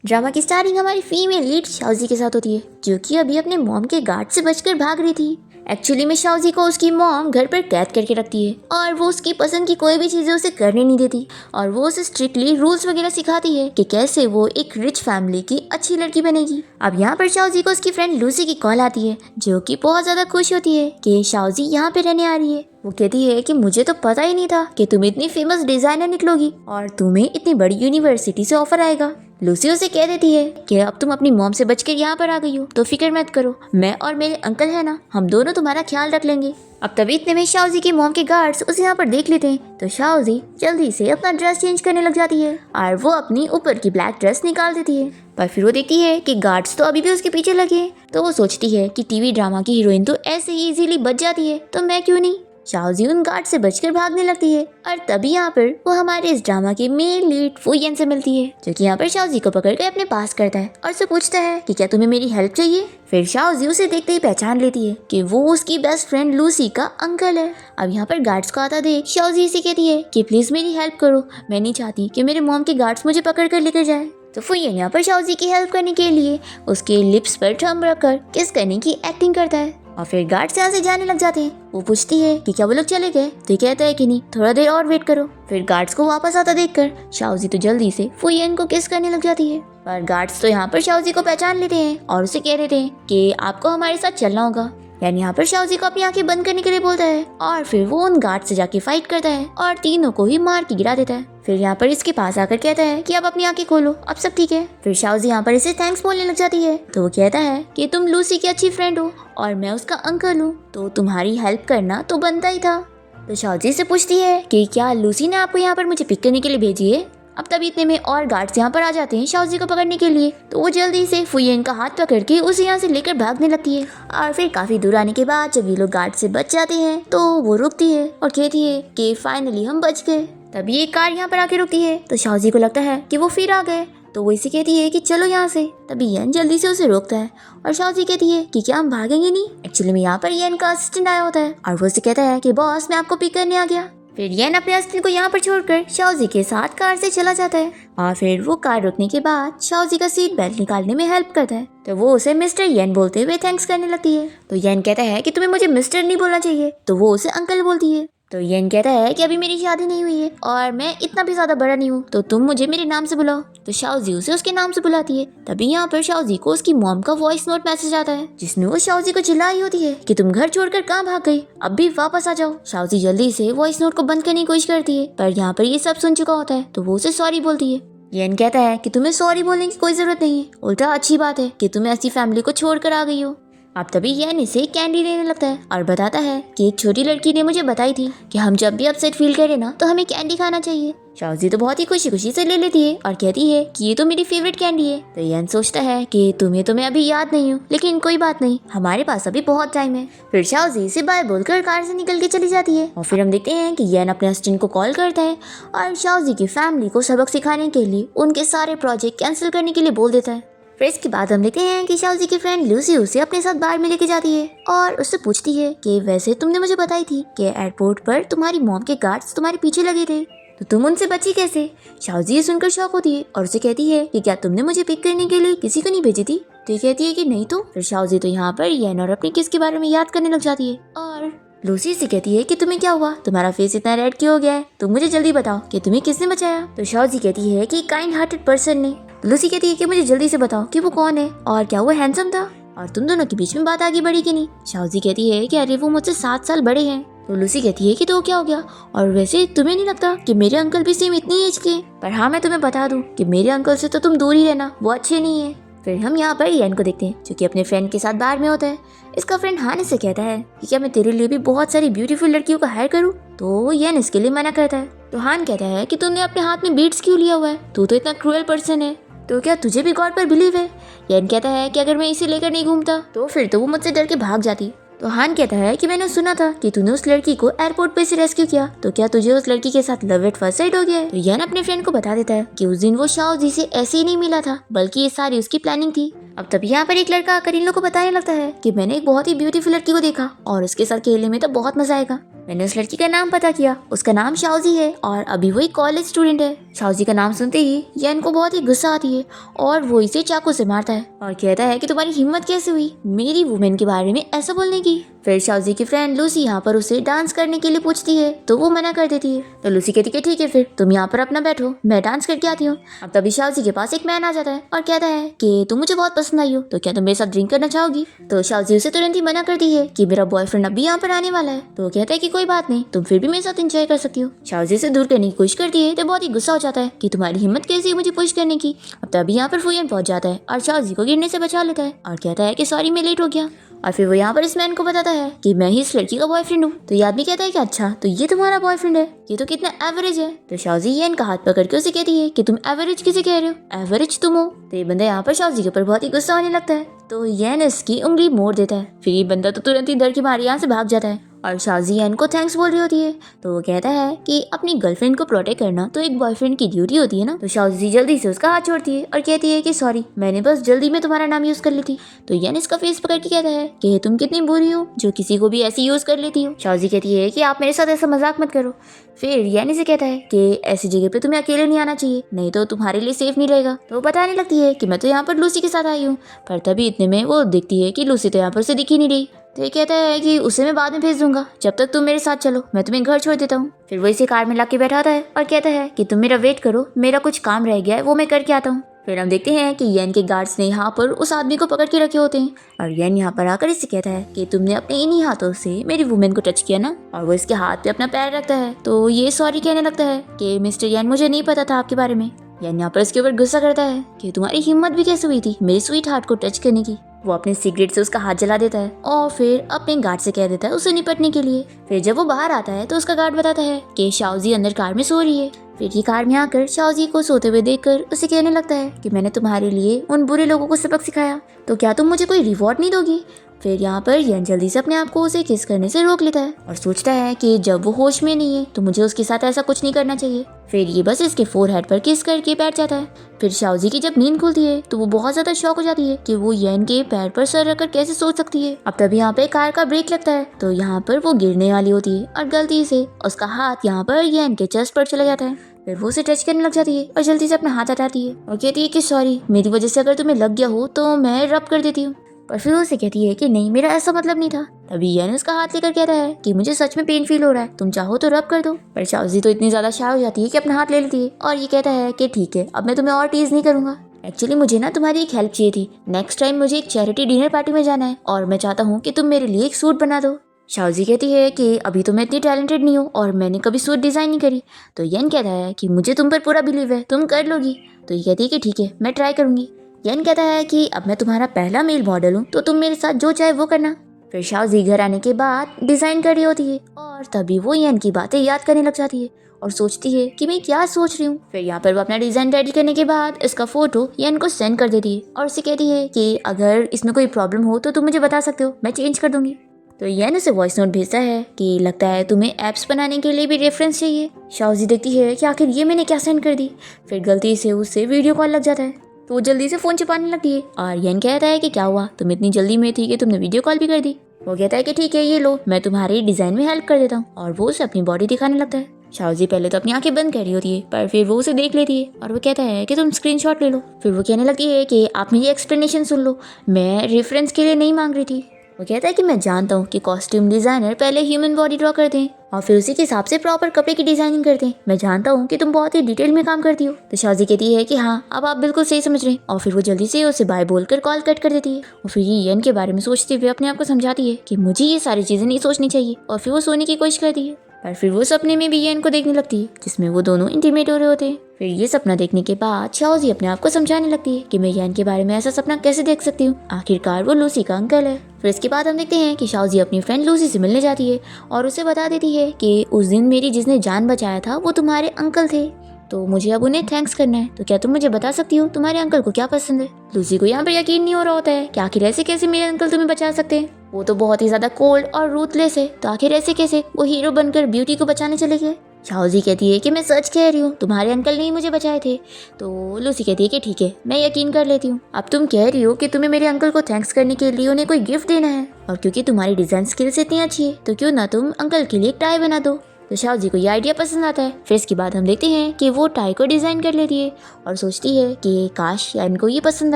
Drama की starting हमारी female lead शाओजी के साथ होती है, जो कि अभी अपने मॉम के गार्ड से बचकर भाग रही थी। एक्चुअली में शाओजी को उसकी मॉम घर पर कैद करके रखती है और वो उसकी पसंद की कोई भी चीज़ें उसे करने नहीं देती और वो उसे स्ट्रिक्टली रूल्स वगैरह सिखाती है कि कैसे वो एक रिच फैमिली की अच्छी लड़की बनेगी। अब यहाँ पर शाओजी को उसकी फ्रेंड लूसी की कॉल आती है, जो कि बहुत ज़्यादा खुश होती है कि शाओजी यहाँ पे रहने आ रही है। वो कहती है कि मुझे तो पता ही नहीं था कि तुम इतनी फेमस डिजाइनर निकलोगी और तुम्हें इतनी बड़ी यूनिवर्सिटी से ऑफर आएगा। लूसी उसे कह देती है कि अब तुम अपनी मॉम से बचकर यहाँ पर आ गई हो तो फिक्र मत करो, मैं और मेरे अंकल है ना, हम दोनों तुम्हारा ख्याल रख लेंगे। अब तभी इतने में शाओजी की मॉम के गार्ड्स उसे यहाँ पर देख लेते हैं, तो शाओजी जल्दी से अपना ड्रेस चेंज करने लग जाती है और वो अपनी ऊपर की ब्लैक ड्रेस निकाल देती है। पर फिर वो देखती है कि गार्ड्स तो अभी भी उसके पीछे लगे हैं, तो वो सोचती है कि टीवी ड्रामा की हीरोइन तो ऐसे ही इजीली बच जाती है, तो मैं क्यों नहीं। शाओजी उन गार्ड से बचकर भागने लगती है और तभी यहाँ पर वो हमारे इस ड्रामा के मेन लीड फुयन से मिलती है, जो कि यहाँ पर शाओजी को पकड़ कर अपने पास करता है और उसे पूछता है कि क्या तुम्हें मेरी हेल्प चाहिए। फिर शाओजी उसे देखते ही पहचान लेती है कि वो उसकी बेस्ट फ्रेंड लूसी का अंकल है। अब यहाँ पर गार्ड्स को आता देख शाओजी इसे कहती है कि प्लीज मेरी हेल्प करो, मैं नहीं चाहती कि मेरे मॉम के गार्ड्स मुझे पकड़ कर लेकर जाए। तो फुयन यहाँ पर शाओजी की हेल्प करने के लिए उसके लिप्स पर थंब रखकर किस करने की एक्टिंग करता है और फिर गार्ड्स यहाँ से जाने लग जाते हैं। वो पूछती है कि क्या वो लोग चले गए, तो कहता है कि नहीं, थोड़ा देर और वेट करो। फिर गार्ड्स को वापस आता देखकर शाओजी तो जल्दी से फुयन को किस करने लग जाती है, पर गार्ड्स तो यहाँ पर शाओजी को पहचान लेते हैं और उसे कह देते हैं कि आपको हमारे साथ चलना होगा। यानी यहाँ पर शाओजी को अपनी आंखें बंद करने के लिए बोलता है और फिर वो उन गार्ड से जाके फाइट करता है और तीनों को ही मार के गिरा देता है। फिर यहाँ पर इसके पास आकर कहता है कि अब अपनी आंखें खोलो, अब सब ठीक है। फिर शाओजी यहाँ पर इसे थैंक्स बोलने लग जाती है, तो वो कहता है कि तुम लूसी की अच्छी फ्रेंड हो और मैं उसका अंकल हूँ, तो तुम्हारी हेल्प करना तो बनता ही था। तो शाओजी से पूछती है कि क्या लूसी ने आपको यहाँ पर मुझे पिक करने के लिए भेजी है। अब तभी इतने में और गार्ड्स यहाँ पर आ जाते हैं शाओजी को पकड़ने के लिए, तो वो जल्दी से फुयन का हाथ पकड़ के उसे यहाँ से लेकर भागने लगती है। और फिर काफी दूर आने के बाद जब ये लोग गार्ड से बच जाते हैं तो वो रुकती है और कहती है कि फाइनली हम बच गए। तभी एक कार यहाँ पर आके रुकती है, तो शाओजी को लगता है कि वो फिर आ गए, तो वो इसे कहती है कि चलो यहाँ से। तभी येन जल्दी से उसे रोकता है और शाओजी कहती है कि क्या हम भागेंगे नहीं। एक्चुअली में यहाँ पर येन का असिस्टेंट आया होता है और वो उसे कहता है कि बॉस मैं आपको पिक करने आ गया। फिर येन अपने असिस्टेंट को यहाँ पर छोड़कर शाओजी के साथ कार से चला जाता है और फिर वो कार रुकने के बाद शाओजी का सीट बेल्ट निकालने में हेल्प करता है, तो वो उसे मिस्टर येन बोलते हुए थैंक्स करने लगती है। तो येन कहता है कि तुम्हें मुझे मिस्टर नहीं बोलना चाहिए, तो वो उसे अंकल बोलती है। तो येन कहता है कि अभी मेरी शादी नहीं हुई है और मैं इतना भी ज्यादा बड़ा नहीं हूँ, तो तुम मुझे मेरे नाम से बुलाओ। तो शाओजी उसे उसके नाम से बुलाती है। तभी यहाँ पर शाओजी को उसकी मॉम का वॉइस नोट मैसेज आता है, जिसमें वो शाओजी को चिल्लाई होती है कि तुम घर छोड़कर कहाँ भाग गई, अब भी वापस आ जाओ। शाओजी जल्दी से वॉइस नोट को बंद करने की कोशिश करती है, पर यहाँ पर ये सब सुन चुका होता है, तो वो उसे सॉरी बोलती है। येन कहता है कि तुम्हें सॉरी बोलने की कोई जरूरत नहीं है, उल्टा अच्छी बात है कि तुम ऐसी फैमिली को छोड़कर आ गई हो। अब तभी येन इसे कैंडी देने लगता है और बताता है कि एक छोटी लड़की ने मुझे बताई थी कि हम जब भी अपसेट फील करें ना तो हमें कैंडी खाना चाहिए। शाओजी तो बहुत ही खुशी खुशी से ले लेती है और कहती है कि ये तो मेरी फेवरेट कैंडी है। तो येन सोचता है कि तुम्हें तो मैं अभी याद नहीं हूँ, लेकिन कोई बात नहीं, हमारे पास अभी बहुत टाइम है। फिर शाओजी इसे बाय बोलकर कार से निकल के चली जाती है और फिर हम देखते हैं कि येन अपने असिस्टेंट को कॉल करता है और शाओजी की फैमिली को सबक सिखाने के लिए उनके सारे प्रोजेक्ट कैंसिल करने के लिए बोल देता है। फिर इसके बाद हम देखते हैं कि शाओजी की फ्रेंड लूसी उसे अपने साथ बाहर में लेके जाती है और उससे पूछती है कि वैसे तुमने मुझे बताई थी कि एयरपोर्ट पर तुम्हारी मॉम के गार्ड्स तुम्हारे पीछे लगे थे, तो तुम उनसे बची कैसे। शाओजी ये सुनकर शॉक होती है और उसे कहती है कि क्या तुमने मुझे पिक करने के लिए किसी को नहीं भेजी थी। तो ये कहती है कि नहीं। तो फिर शाओजी तो यहाँ पर येन और अपनी किस के बारे में याद करने लग जाती है और लूसी से कहती है कि तुम्हें क्या हुआ, तुम्हारा फेस इतना रेड क्यों हो गया है, तुम मुझे जल्दी बताओ कि तुम्हें किसने बचाया। तो शाओजी कहती है कि काइंड हार्टेड पर्सन ने। लूसी कहती है कि मुझे जल्दी से बताओ कि वो कौन है और क्या वो हैंडसम था और तुम दोनों के बीच में बात आगे बढ़ी कि नहीं। शाओजी कहती है कि अरे वो मुझसे 7 साल बड़े हैं। तो लूसी कहती है कि तो क्या हो गया, और वैसे तुम्हें नहीं लगता कि मेरे अंकल भी सेम इतनी एज के। पर हाँ मैं तुम्हें बता दूं कि मेरे अंकल से तो तुम दूर ही रहना, वो अच्छे नहीं है। फिर हम यहाँ पर येन को देखते हैं जो कि अपने फ्रेंड के साथ बाहर में होता है। इसका फ्रेंड हान से कहता है कि क्या मैं तेरे लिए भी बहुत सारी ब्यूटीफुल लड़कियों को हायर करूँ, तो येन इसके लिए मना करता है। तो हान कहता है कि तुमने अपने हाथ में बीड्स क्यों लिया हुआ है, तू तो इतना क्रूएल पर्सन है, तो क्या तुझे भी गॉड पर बिलीव है। येन कहता है कि अगर मैं इसे लेकर नहीं घूमता तो फिर तो वो मुझसे डर के भाग जाती। तो हान कहता है कि मैंने सुना था कि तूने उस लड़की को एयरपोर्ट पे से रेस्क्यू किया, तो क्या तुझे उस लड़की के साथ लव एट फर्स्ट साइट हो गया है। तो येन अपने फ्रेंड को बता देता है कि उस दिन वो शाओजी से ऐसे ही नहीं मिला था, बल्कि ये सारी उसकी प्लानिंग थी। अब तभी यहाँ पर एक लड़का आकर इन लोग को बताने लगता है कि मैंने एक बहुत ही ब्यूटीफुल लड़की को देखा और उसके साथ खेलने में तो बहुत मजा आएगा। मैंने उस लड़की का नाम पता किया, उसका नाम शाओजी है और अभी वो एक कॉलेज स्टूडेंट है। शाओजी का नाम सुनते ही येन को बहुत ही गुस्सा आती है और वो इसे चाकू से मारता है और कहता है कि तुम्हारी हिम्मत कैसे हुई मेरी वुमेन के बारे में ऐसा बोलने की। फिर शाओजी की फ्रेंड लूसी यहाँ पर उसे डांस करने के लिए पूछती है तो वो मना कर देती है। तो लूसी कहती है ठीक है फिर तुम यहाँ पर अपना बैठो, मैं डांस करके आती हूँ। अब तभी शाओजी के पास एक मैन आ जाता है और कहता है कि तुम मुझे बहुत पसंद आई हो, तो क्या तुम मेरे साथ ड्रिंक करना चाहोगी। तो शाओजी उसे तुरंत ही मना करती है कि मेरा बॉयफ्रेंड अभी यहाँ पर आने वाला है। तो वो कहता है कि कोई बात नहीं, तुम फिर भी मेरे साथ एंजॉय कर सकती हो। शाओजी से दूर करने की कोशिश करती है तो बहुत ही गुस्सा हो जाता है कि तुम्हारी हिम्मत कैसी है मुझे पुश करने की। अब तभी यहाँ पर फुयन पहुंच जाता है और शाओजी को गिरने से बचा लेता है और कहता है कि सॉरी मैं लेट हो गया। और फिर वो यहाँ पर इस मैन को बताता है कि मैं ही इस लड़की का बॉयफ्रेंड हूँ। तो ये आदमी कहता है कि अच्छा तो ये तुम्हारा बॉयफ्रेंड है, ये तो कितना एवरेज है। तो शाओजी येन का हाथ पकड़ के उसे कहती है कि तुम एवरेज किसे कह रहे हो, एवरेज तुम हो। तो ये बंदा यहाँ पर शाओजी के ऊपर बहुत ही गुस्सा होने लगता है। तो येन इसकी उंगली मोड़ देता है। फिर ये बंदा तो तुरंत ही डर की मारे यहाँ से भाग जाता है और शाओजी येन को थैंक्स बोल रही होती है। तो वो कहता है कि अपनी गर्लफ्रेंड को प्रोटेक्ट करना तो एक बॉयफ्रेंड की ड्यूटी होती है ना। तो शाओजी जल्दी से उसका हाथ छोड़ती है और कहती है कि सॉरी मैंने बस जल्दी में तुम्हारा नाम यूज कर ली थी। तो येन इसका फेस पकड़ के कहता है कि तुम कितनी बुरी हो जो किसी को भी ऐसी यूज कर लेती हो। शाओजी कहती है कि आप मेरे साथ ऐसा मजाक मत करो। फिर येन इसे कहता है कि ऐसी जगह पे तुम्हें अकेले नहीं आना चाहिए, नहीं तो तुम्हारे लिए सेफ नहीं रहेगा। तो वो बताने लगती है कि मैं तो यहाँ पर लूसी के साथ आई हूँ। पर तभी इतने में वो दिखती है कि लूसी तो यहाँ पर से दिख ही नहीं रही। तो ये कहता है कि उसे मैं बाद में भेज दूंगा, जब तक तुम मेरे साथ चलो मैं तुम्हें घर छोड़ देता हूँ। फिर वो इसे कार में लाके बैठाता है और कहता है कि तुम मेरा वेट करो, मेरा कुछ काम रह गया है वो मैं करके आता हूँ। फिर हम देखते हैं कि येन के गार्ड्स ने यहाँ पर उस आदमी को पकड़ के रखे होते हैं और येन यहाँ पर आकर इससे कहता है कि तुमने अपने इन्हीं हाथों से मेरी वुमेन को टच किया ना। और वो इसके हाथ पे अपना पैर रखता है। तो ये सॉरी कहने लगता है कि मिस्टर येन मुझे नहीं पता था आपके बारे में। येन यहाँ पर इसके ऊपर गुस्सा करता है कि तुम्हारी हिम्मत भी कैसे हुई थी मेरे स्वीट हार्ट को टच करने की। वो अपने सिगरेट से उसका हाथ जला देता है और फिर अपने गार्ड से कह देता है उसे निपटने के लिए। फिर जब वो बाहर आता है तो उसका गार्ड बताता है कि शाओजी अंदर कार में सो रही है। फिर ये कार में आकर शाओजी को सोते हुए देखकर उसे कहने लगता है कि मैंने तुम्हारे लिए उन बुरे लोगों को सबक सिखाया, तो क्या तुम मुझे कोई रिवॉर्ड नहीं दोगी। फिर यहाँ पर येन जल्दी से अपने आप को उसे किस करने से रोक लेता है और सोचता है कि जब वो होश में नहीं है तो मुझे उसके साथ ऐसा कुछ नहीं करना चाहिए। फिर ये बस इसके फोरहेड पर किस करके बैठ जाता है। फिर शाओजी की जब नींद खुलती है तो वो बहुत ज्यादा शॉक हो जाती है कि वो येन के पैर पर सर रखकर कैसे सोच सकती है। अब तभी यहाँ पे कार का ब्रेक लगता है तो यहाँ पर वो गिरने वाली होती है और गलती से उसका हाथ यहाँ पर येन के चेस्ट पर चला जाता है। फिर वो उसे टच करने लग जाती है और जल्दी से अपना हाथ हटाती है और कहती है कि सॉरी मेरी वजह से अगर तुम्हें लग गया हो तो मैं रब कर देती हूँ। पर फिर उसे कहती है कि नहीं मेरा ऐसा मतलब नहीं था। तभी येन उसका हाथ लेकर कहता है कि मुझे सच में पेन फील हो रहा है, तुम चाहो तो रब कर दो। पर शाओजी तो इतनी ज्यादा शाय हो जाती है कि अपना हाथ ले लेती है और ये कहता है कि ठीक है अब मैं तुम्हें और टीज नहीं करूंगा। एक्चुअली मुझे ना तुम्हारी एक हेल्प चाहिए थी, नेक्स्ट टाइम मुझे एक चैरिटी डिनर पार्टी में जाना है और मैं चाहता हूँ कि तुम मेरे लिए एक सूट बना दो। शाओजी कहती है कि अभी तो मैं इतनी टैलेंटेड नहीं हूँ और मैंने कभी सूट डिजाइन नहीं करी। तो येन कहता है कि मुझे तुम पर पूरा बिलीव है, तुम कर लोगी। तो ये कहती है कि ठीक है मैं ट्राई करूंगी। येन कहता है कि अब मैं तुम्हारा पहला मेल मॉडल हूँ तो तुम मेरे साथ जो चाहे वो करना। फिर शाओजी घर आने के बाद डिजाइन कर रही होती है और तभी वो येन की बातें याद करने लग जाती है और सोचती है कि मैं क्या सोच रही हूँ। फिर यहाँ पर वो अपना डिजाइन रेडी करने के बाद इसका फोटो येन को सेंड कर देती है और उसे कहती है कि अगर इसमें कोई प्रॉब्लम हो तो तुम मुझे बता सकते हो, मैं चेंज कर दूंगी। तो येन उसे वॉइस नोट भेजता है कि लगता है तुम्हें एप्स बनाने के लिए भी रेफरेंस चाहिए। शाओजी देखती है कि आखिर ये मैंने क्या सेंड कर दी। फिर गलती से उससे वीडियो कॉल लग जाता है तो वो जल्दी से फोन छिपाने लगती है और येन कहता है कि क्या हुआ, तुम इतनी जल्दी में थी कि तुमने वीडियो कॉल भी कर दी। वो कहता है कि ठीक है ये लो, मैं तुम्हारे डिजाइन में हेल्प कर देता हूँ और वो उसे अपनी बॉडी दिखाने लगता है। शाओजी पहले तो अपनी आंखें बंद कर रही होती है पर फिर वो उसे देख लेती है और वो कहता है कि तुम स्क्रीनशॉट ले लो। फिर वो कहने लगती है कि आप मेरी एक्सप्लेनेशन सुन लो, मैं रेफरेंस के लिए नहीं मांग रही थी। वो कहता है कि मैं जानता हूँ कि कॉस्ट्यूम डिजाइनर पहले ह्यूमन बॉडी ड्रॉ करते हैं और फिर उसी के हिसाब से प्रॉपर कपड़े की डिजाइनिंग करते हैं। मैं जानता हूँ कि तुम बहुत ही डिटेल में काम करती हो। तो शाओजी कहती है कि हाँ अब आप बिल्कुल सही समझ रहे हैं और फिर वो जल्दी से उसे बाय बोलकर कॉल कट कर देती है और फिर ये येन के बारे में सोचते हुए अपने आप को समझाती है कि मुझे ये सारी चीजें नहीं सोचनी चाहिए और फिर वो सोने की कोशिश करती है। पर फिर वो सपने में भी येन को देखने लगती है जिसमें वो दोनों इंटीमेट हो रहे होते हैं। फिर ये सपना देखने के बाद शाओजी अपने आप को समझाने लगती है कि मैं येन के बारे में ऐसा सपना कैसे देख सकती हूँ, आखिरकार वो लूसी का अंकल है। फिर इसके बाद हम देखते हैं कि शाओजी अपनी फ्रेंड लूसी से मिलने जाती है और उसे बता देती है कि उस दिन मेरी जिसने जान बचाया था वो तुम्हारे अंकल थे, तो मुझे अब उन्हें थैंक्स करना है। तो क्या तुम मुझे बता सकती हो तुम्हारे अंकल को क्या पसंद है। लूसी को यहाँ पर यकीन नहीं हो रहा होता है कि आखिर ऐसे कैसे मेरे अंकल तुम्हें बचा सकते हैं, वो तो बहुत ही ज्यादा कोल्ड और रूथलेस है, तो आखिर ऐसे कैसे वो हीरो बनकर ब्यूटी को बचाने चले गए। शाओजी कहती है कि मैं सच कह रही हूँ, तुम्हारे अंकल ने ही मुझे बचाए थे। तो लूसी कहती है कि ठीक है, मैं यकीन कर लेती हूँ। अब तुम कह रही हो कि तुम्हें मेरे अंकल को थैंक्स करने के लिए उन्हें कोई गिफ्ट देना है, और क्योंकि तुम्हारी डिज़ाइन स्किल्स इतनी अच्छी है तो क्यों ना तुम अंकल के लिए एक टाई बना दो। तो शाओजी को ये आइडिया पसंद आता है। फिर इसके बाद हम देखते हैं कि वो टाई को डिज़ाइन कर लेती है और सोचती है कि काश यान को ये पसंद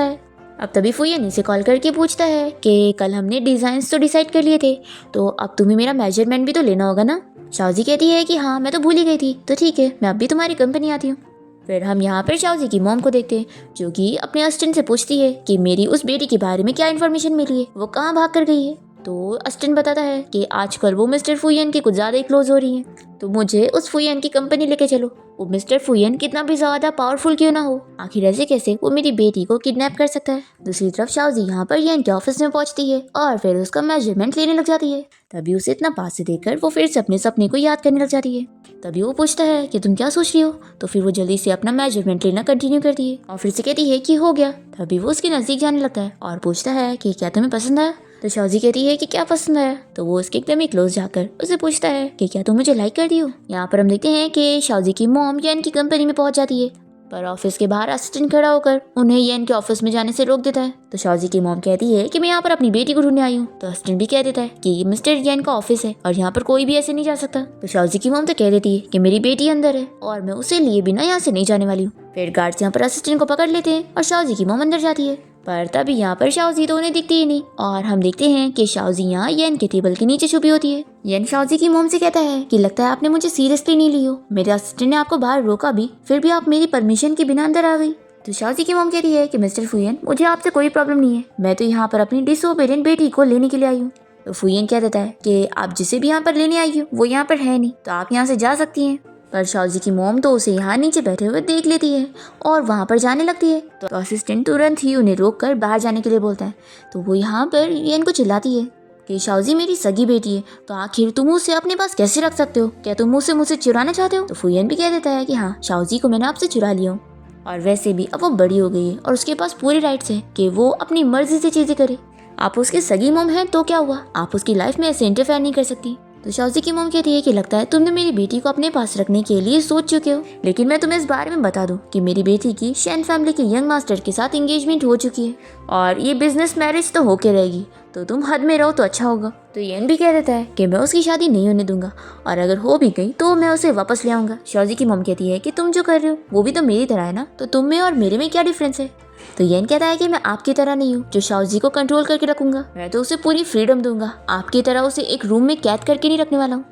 आए। अब तभी फुयन इसे कॉल करके पूछता है कि कल हमने डिज़ाइंस तो डिसाइड कर लिए थे, तो अब तुम्हें मेरा मेजरमेंट भी तो लेना होगा ना। शाओजी कहती है कि हाँ, मैं तो भूल ही गई थी, तो ठीक है, मैं अब भी तुम्हारी कंपनी आती हूँ। फिर हम यहाँ पर शाओजी की मॉम को देखते हैं, जो कि अपने असिस्टेंट से पूछती है कि मेरी उस बेटी के बारे में क्या इन्फॉर्मेशन मिली है, वो कहाँ भाग कर गई है। तो असिस्टेंट बताता है कि आजकल वो मिस्टर फुयन के कुछ ज़्यादा ही क्लोज हो रही हैं, तो मुझे उस फुयन की कंपनी लेके चलो। वो मिस्टर फुयन कितना भी ज़्यादा पावरफुल क्यों ना हो, आखिर ऐसे कैसे वो मेरी बेटी को किडनैप कर सकता है। दूसरी तरफ शाओजी यहाँ पर येन के ऑफिस में पहुंचती है और फिर उसका मेजरमेंट लेने लग जाती है। तभी उसे इतना पास से देखकर वो फिर से अपने सपने को याद करने लग जाती है। तभी वो पूछता है कि तुम क्या सोच रही हो, तो फिर वो जल्दी से अपना मेजरमेंट लेना कंटिन्यू करती है और फिर से कहती है कि हो गया। तभी वो उसके नज़दीक जाने लगता है और पूछता है कि क्या तुम्हें पसंद आया। तो शाओजी कहती है कि क्या पसंद आया। तो वो उसके एकदम ही क्लोज जाकर उसे पूछता है कि क्या तुम मुझे लाइक कर दी हो। यहाँ पर हम देखते हैं कि शाओजी की मॉम येन की कंपनी में पहुंच जाती है, पर ऑफिस के बाहर असिस्टेंट खड़ा होकर उन्हें येन के ऑफिस में जाने से रोक देता है। तो शाओजी की मॉम कहती है कि मैं यहाँ पर अपनी बेटी को ढूंढने आई हूँ। तो असिस्टेंट भी कह देता है कि ये मिस्टर येन का ऑफिस है और यहाँ पर कोई भी ऐसे नहीं जा सकता। तो शाओजी की मॉम तो कह देती है कि मेरी बेटी अंदर है और मैं उसे लिए बिना यहाँ से नहीं जाने वाली हूँ। फिर गार्ड्स यहाँ पर असिस्टेंट को पकड़ लेते हैं और शाओजी की मॉम अंदर जाती है, पर तभी यहाँ पर शाओजी तो उन्हें दिखती ही नहीं और हम देखते हैं कि शाओजी यहाँ येन के टेबल के नीचे छुपी होती है। येन शाओजी की मॉम से कहता है कि लगता है आपने मुझे सीरियसली नहीं ली हो, मेरे असिस्टेंट ने आपको बाहर रोका भी, फिर भी आप मेरी परमिशन के बिना अंदर आ गई। तो शाओजी की मॉम कहती है कि मिस्टर फुयन, मुझे आपसे कोई प्रॉब्लम नहीं है, मैं तो यहाँ पर अपनी डिसोबीडिएंट बेटी को लेने के लिए आई हूँ। तो फुयन कह देता है कि आप जिसे भी यहाँ पर लेने आई हो वो यहाँ पर है नहीं, तो आप यहाँ से जा सकती हैं। पर शाओजी की मॉम तो उसे यहाँ नीचे बैठे हुए देख लेती है और वहाँ पर जाने लगती है। तो असिस्टेंट तुरंत ही उन्हें रोककर बाहर जाने के लिए बोलता है। तो वो यहाँ पर येन को चिल्लाती है कि शाओजी मेरी सगी बेटी है, तो आखिर तुम उसे अपने पास कैसे रख सकते हो, क्या तुम उसे मुझसे चुराना चाहते हो। तो फुयन भी कह देता है कि हाँ, शाओजी को मैंने आपसे चुरा लिया हूँ, और वैसे भी अब वो बड़ी हो गई है और उसके पास पूरे राइट्स हैं कि वो अपनी मर्जी से चीज़ें करे। आप उसकी सगी मॉम हैं तो क्या हुआ, आप उसकी लाइफ में ऐसे इंटरफेयर नहीं कर सकती। तो शाओजी की मॉम कहती है कि लगता है तुमने मेरी बेटी को अपने पास रखने के लिए सोच चुके हो, लेकिन मैं तुम्हें इस बारे में बता दूं कि मेरी बेटी की शेन फैमिली के यंग मास्टर के साथ एंगेजमेंट हो चुकी है और ये बिजनेस मैरिज तो होके रहेगी, तो तुम हद में रहो तो अच्छा होगा। तो येन भी कह देता है कि मैं उसकी शादी नहीं होने दूंगा और अगर हो भी गई तो मैं उसे वापस ले आऊंगा। शाओजी की मॉम कहती है कि तुम जो कर रहे हो वो भी तो मेरी तरह है ना, तो तुम में और मेरे में क्या डिफरेंस है। तो येन कहता है कि मैं आपकी तरह नहीं हूँ जो शाओजी को कंट्रोल करके रखूंगा, मैं तो उसे पूरी फ्रीडम दूंगा, आपकी तरह उसे एक रूम में कैद करके नहीं रखने वाला हूँ।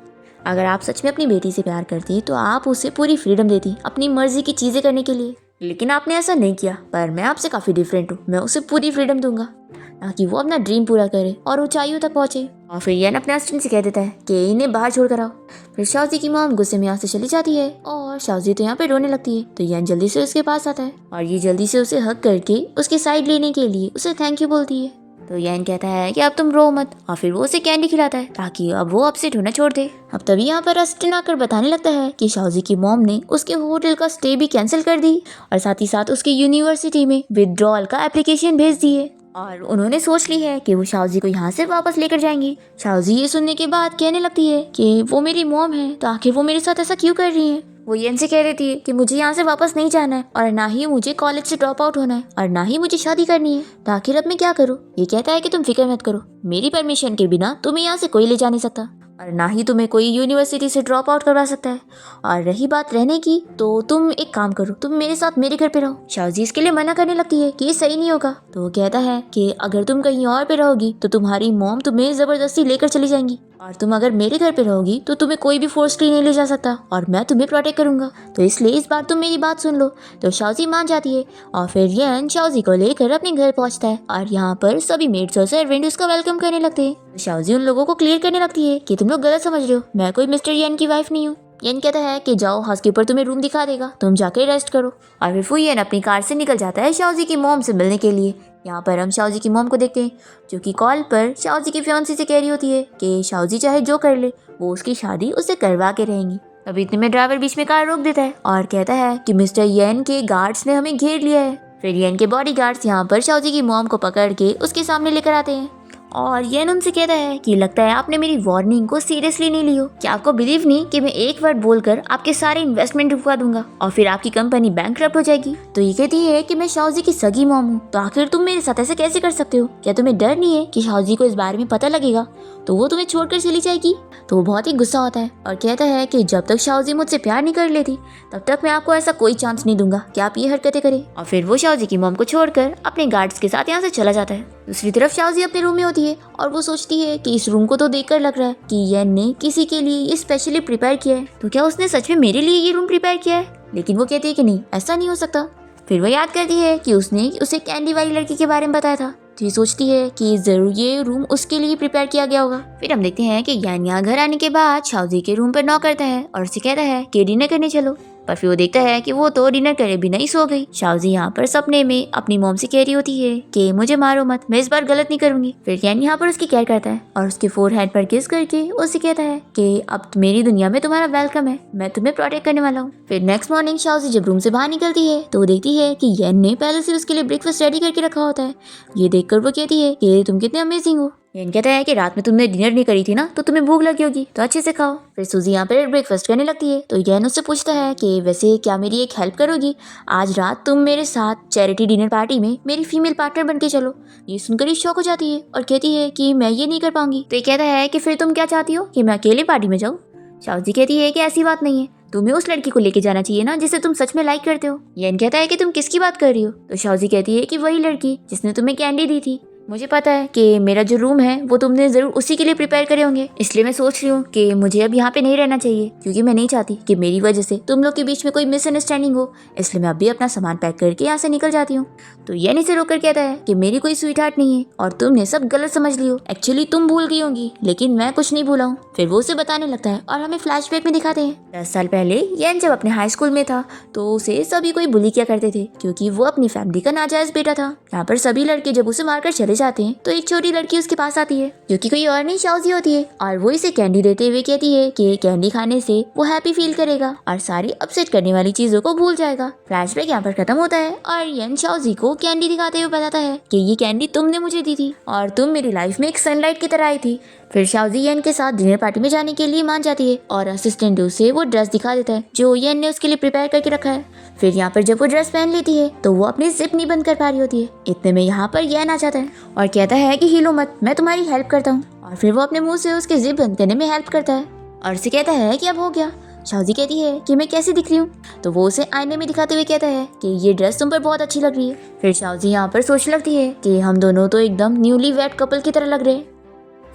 अगर आप सच में अपनी बेटी से प्यार करती तो आप उसे पूरी फ्रीडम देती अपनी मर्जी की चीज़ें करने के लिए, लेकिन आपने ऐसा नहीं किया। पर मैं आपसे काफ़ी डिफरेंट हूँ, मैं उसे पूरी फ्रीडम दूंगा ताकि वो अपना ड्रीम पूरा करे और ऊंचाइयों तक पहुंचे। और फिर येन अपने असिस्टेंट से कह देता है कि इन्हें बाहर छोड़ कर आओ। फिर शाओजी की मॉम गुस्से में यहाँ से चली जाती है और शाओजी तो यहाँ पे रोने लगती है। तो येन जल्दी से उसके पास आता है और ये जल्दी से उसे हग करके उसकी साइड लेने के लिए उसे थैंक यू बोलती है। तो येन कहता है कि अब तुम रो मत, और फिर वो उसे कैंडी खिलाता है ताकि अब वो अपसेट होना छोड़ दे। अब तभी यहाँ पर असिस्टेंट आकर बताने लगता है कि शाओजी की मॉम ने उसके होटल का स्टे भी कैंसिल कर दी और साथ ही साथ उसकी यूनिवर्सिटी में विथड्रॉल का एप्लीकेशन भेज दी है और उन्होंने सोच ली है कि वो शाओजी को यहाँ से वापस लेकर जाएंगी। शाओजी ये सुनने के बाद कहने लगती है कि वो मेरी मॉम है, तो आखिर वो मेरे साथ ऐसा क्यों कर रही है। वो येन से कह देती है कि मुझे यहाँ से वापस नहीं जाना है और ना ही मुझे कॉलेज से ड्रॉप आउट होना है और ना ही मुझे शादी करनी है, तो आखिर अब मैं क्या करूँ। ये कहता है कि तुम फिक्र मत करो, मेरी परमिशन के बिना तुम्हें यहाँ से कोई ले जा नहीं सकता और ना ही तुम्हें कोई यूनिवर्सिटी से ड्रॉप आउट करवा सकता है। और रही बात रहने की, तो तुम एक काम करो, तुम मेरे साथ मेरे घर पे रहो। शाओजी इसके लिए मना करने लगती है कि ये सही नहीं होगा। तो वो कहता है कि अगर तुम कहीं और पे रहोगी तो तुम्हारी मॉम तुम्हें जबरदस्ती लेकर चली जाएंगी, और तुम अगर मेरे घर पे रहोगी तो तुम्हें कोई भी फोर्सली नहीं ले जा सकता और मैं तुम्हें प्रोटेक्ट करूंगा, तो इसलिए इस बार तुम मेरी बात सुन लो। तो शाओजी मान जाती है और फिर येन शाओजी को लेकर अपने घर पहुंचता है और यहाँ पर सभी मेड्स और सर्वेंट उसका वेलकम करने लगते हैं। तो शाओजी उन लोगों को क्लियर करने लगती है कि तुम लोग गलत समझ रहे हो, मैं कोई मिस्टर येन की वाइफ नहीं हूँ। येन कहता है कि जाओ, हाउसकीपर तुम्हें रूम दिखा देगा, तुम जाके रेस्ट करो। और फिर फुयन अपनी कार से निकल जाता है शाओजी की मॉम से मिलने के लिए। यहाँ पर हम शाओजी की मॉम को देखते हैं जो कि कॉल पर शाओजी की फियांसी से कह रही होती है कि शाओजी चाहे जो कर ले वो उसकी शादी उससे करवा के रहेंगी। अभी इतने में ड्राइवर बीच में कार रोक देता है और कहता है कि मिस्टर येन के गार्ड्स ने हमें घेर लिया है। फिर येन के बॉडी गार्ड्स यहाँ पर शाओजी की मॉम को पकड़ के उसके सामने लेकर आते हैं और येन उनसे कहता है कि लगता है आपने मेरी वार्निंग को सीरियसली नहीं ली हो। क्या आपको बिलीव नहीं कि मैं एक वर्ड बोलकर आपके सारे इन्वेस्टमेंट रुकवा दूंगा और फिर आपकी कंपनी बैंकरप्ट हो जाएगी। तो ये कहती है कि मैं शाओजी की सगी मॉम हूँ, तो आखिर तुम मेरे साथ ऐसे कैसे कर सकते हो? क्या तुम्हें डर नहीं है कि शाओजी को इस बारे में पता लगेगा तो वो तुम्हें छोड़कर चली जाएगी? तो वो बहुत ही गुस्सा होता है और कहता है कि जब तक शाओजी मुझसे प्यार नहीं कर लेती तब तक मैं आपको ऐसा कोई चांस नहीं दूंगा कि आप ये हरकतें करें। और फिर वो शाओजी की मॉम को छोड़कर अपने गार्ड्स के साथ यहाँ से चला जाता है। दूसरी तरफ शाओजी अपने रूम में होती है और वो सोचती है कि इस रूम को तो देखकर लग रहा है कि येन ने किसी के लिए ये स्पेशली प्रिपेयर किया है, तो क्या उसने सच में मेरे लिए ये रूम प्रिपेयर किया है? लेकिन वो कहती है कि नहीं, ऐसा नहीं हो सकता। फिर वो याद करती है कि उसने उसे कैंडी वाली लड़की के बारे में बताया था, तो ये सोचती है कि जरूर ये रूम उसके लिए प्रिपेयर किया गया होगा। फिर हम देखते हैं कि यान यहाँ घर आने के बाद शाओजी के रूम पर नॉक करता है और उसे कहता है कि डिनर करने चलो। पर फिर वो देखता है कि वो तो डिनर करे बिना ही सो गई। शाओजी यहाँ पर सपने में अपनी मॉम से कह रही होती है कि मुझे मारो मत, मैं इस बार गलत नहीं करूंगी। फिर यान यहाँ पर उसकी केयर करता है और उसके फोरहेड पर किस करके उसे कहता है कि अब मेरी दुनिया में तुम्हारा वेलकम है, मैं तुम्हें प्रोटेक्ट करने वाला हूँ। फिर नेक्स्ट मॉर्निंग शाओजी जब रूम से बाहर निकलती है तो वो देखती है कि यान ने पहले से उसके लिए ब्रेकफास्ट रेडी करके रखा होता है। ये देखकर वो कहती है कि तुम कितने अमेजिंग हो। यान कहता है कि रात में तुमने डिनर नहीं करी थी ना, तो तुम्हें भूख लगी होगी, तो अच्छे से खाओ। फिर सूजी यहाँ पर ब्रेकफास्ट करने लगती है तो यान उससे पूछता है कि वैसे क्या मेरी एक हेल्प करोगी? आज रात तुम मेरे साथ चैरिटी डिनर पार्टी में मेरी फीमेल पार्टनर बन के चलो। ये सुनकर ही शौक हो जाती है और कहती है कि मैं ये नहीं कर पाऊंगी। तो ये कहता है कि फिर तुम क्या चाहती हो कि मैं अकेले पार्टी में जाऊँ? शाओजी कहती है कि ऐसी बात नहीं है, तुम्हें उस लड़की को लेके जाना चाहिए ना जिसे तुम सच में लाइक करते हो। यान कहता है कि तुम किसकी बात कर रही हो? तो शाओजी कहती है कि वही लड़की जिसने तुम्हें कैंडी दी थी। मुझे पता है कि मेरा जो रूम है वो तुमने जरूर उसी के लिए प्रिपेयर करे होंगे, इसलिए मैं सोच रही हूँ कि मुझे अब यहाँ पे नहीं रहना चाहिए, क्योंकि मैं नहीं चाहती कि मेरी वजह से तुम लोग के बीच में कोई मिसअंडरस्टैंडिंग हो, इसलिए मैं अभी अपना सामान पैक करके यहाँ से निकल जाती हूँ। तो ये इसे रोककर कहता है कि मेरी कोई स्वीट हार्ट नहीं है और तुमने सब गलत समझ ली हो, एक्चुअली तुम भूल गई होंगी लेकिन मैं कुछ नहीं भूला हूँ। फिर वो उसे बताने लगता है और हमें फ्लैशबैक में दिखाते हैं 10 साल पहले येन जब अपने हाई स्कूल में था तो उसे सभी कोई बुली किया करते थे क्योंकि वो अपनी फैमिली का नाजायज बेटा था। यहाँ पर सभी लड़के जब उसे मारकर चले जाते हैं तो एक छोटी लड़की उसके पास आती है जो कि कोई और नहीं शाओजी होती है और वो इसे कैंडी देते हुए कहती है कि कैंडी खाने से वो हैप्पी फील करेगा और सारी अपसेट करने वाली चीजों को भूल जाएगा। फ्लैशबैक यहाँ पर खत्म होता है और येन शाओजी को कैंडी दिखाते हुए बताता है कि ये कैंडी तुमने मुझे दी थी और तुम मेरी लाइफ में एक सनलाइट की तरह आई थी। फिर शाओजी येन के साथ डिनर पार्टी में जाने के लिए मान जाती है और असिस्टेंट उसे वो ड्रेस दिखा देता है जो येन ने उसके लिए प्रिपेयर करके रखा है। फिर यहाँ पर जब वो ड्रेस पहन लेती है तो वो अपनी जिप नहीं बंद कर पा रही होती है। इतने में यहाँ पर येन आ जाता है और कहता है कि हिलो मत, मैं तुम्हारी हेल्प करता हूँ। और फिर वो अपने मुंह से उसके जिप बंद करने में हेल्प करता है और उसे कहता है कि अब हो गया। शाओजी कहती है कि मैं कैसे दिख रही हूँ, तो वो उसे आईने में दिखाते हुए कहता है कि ये ड्रेस तुम पर बहुत अच्छी लग रही है। फिर शाओजी यहाँ पर सोचने लगती है कि हम दोनों तो एकदम न्यूली वेड कपल की तरह लग रहे हैं।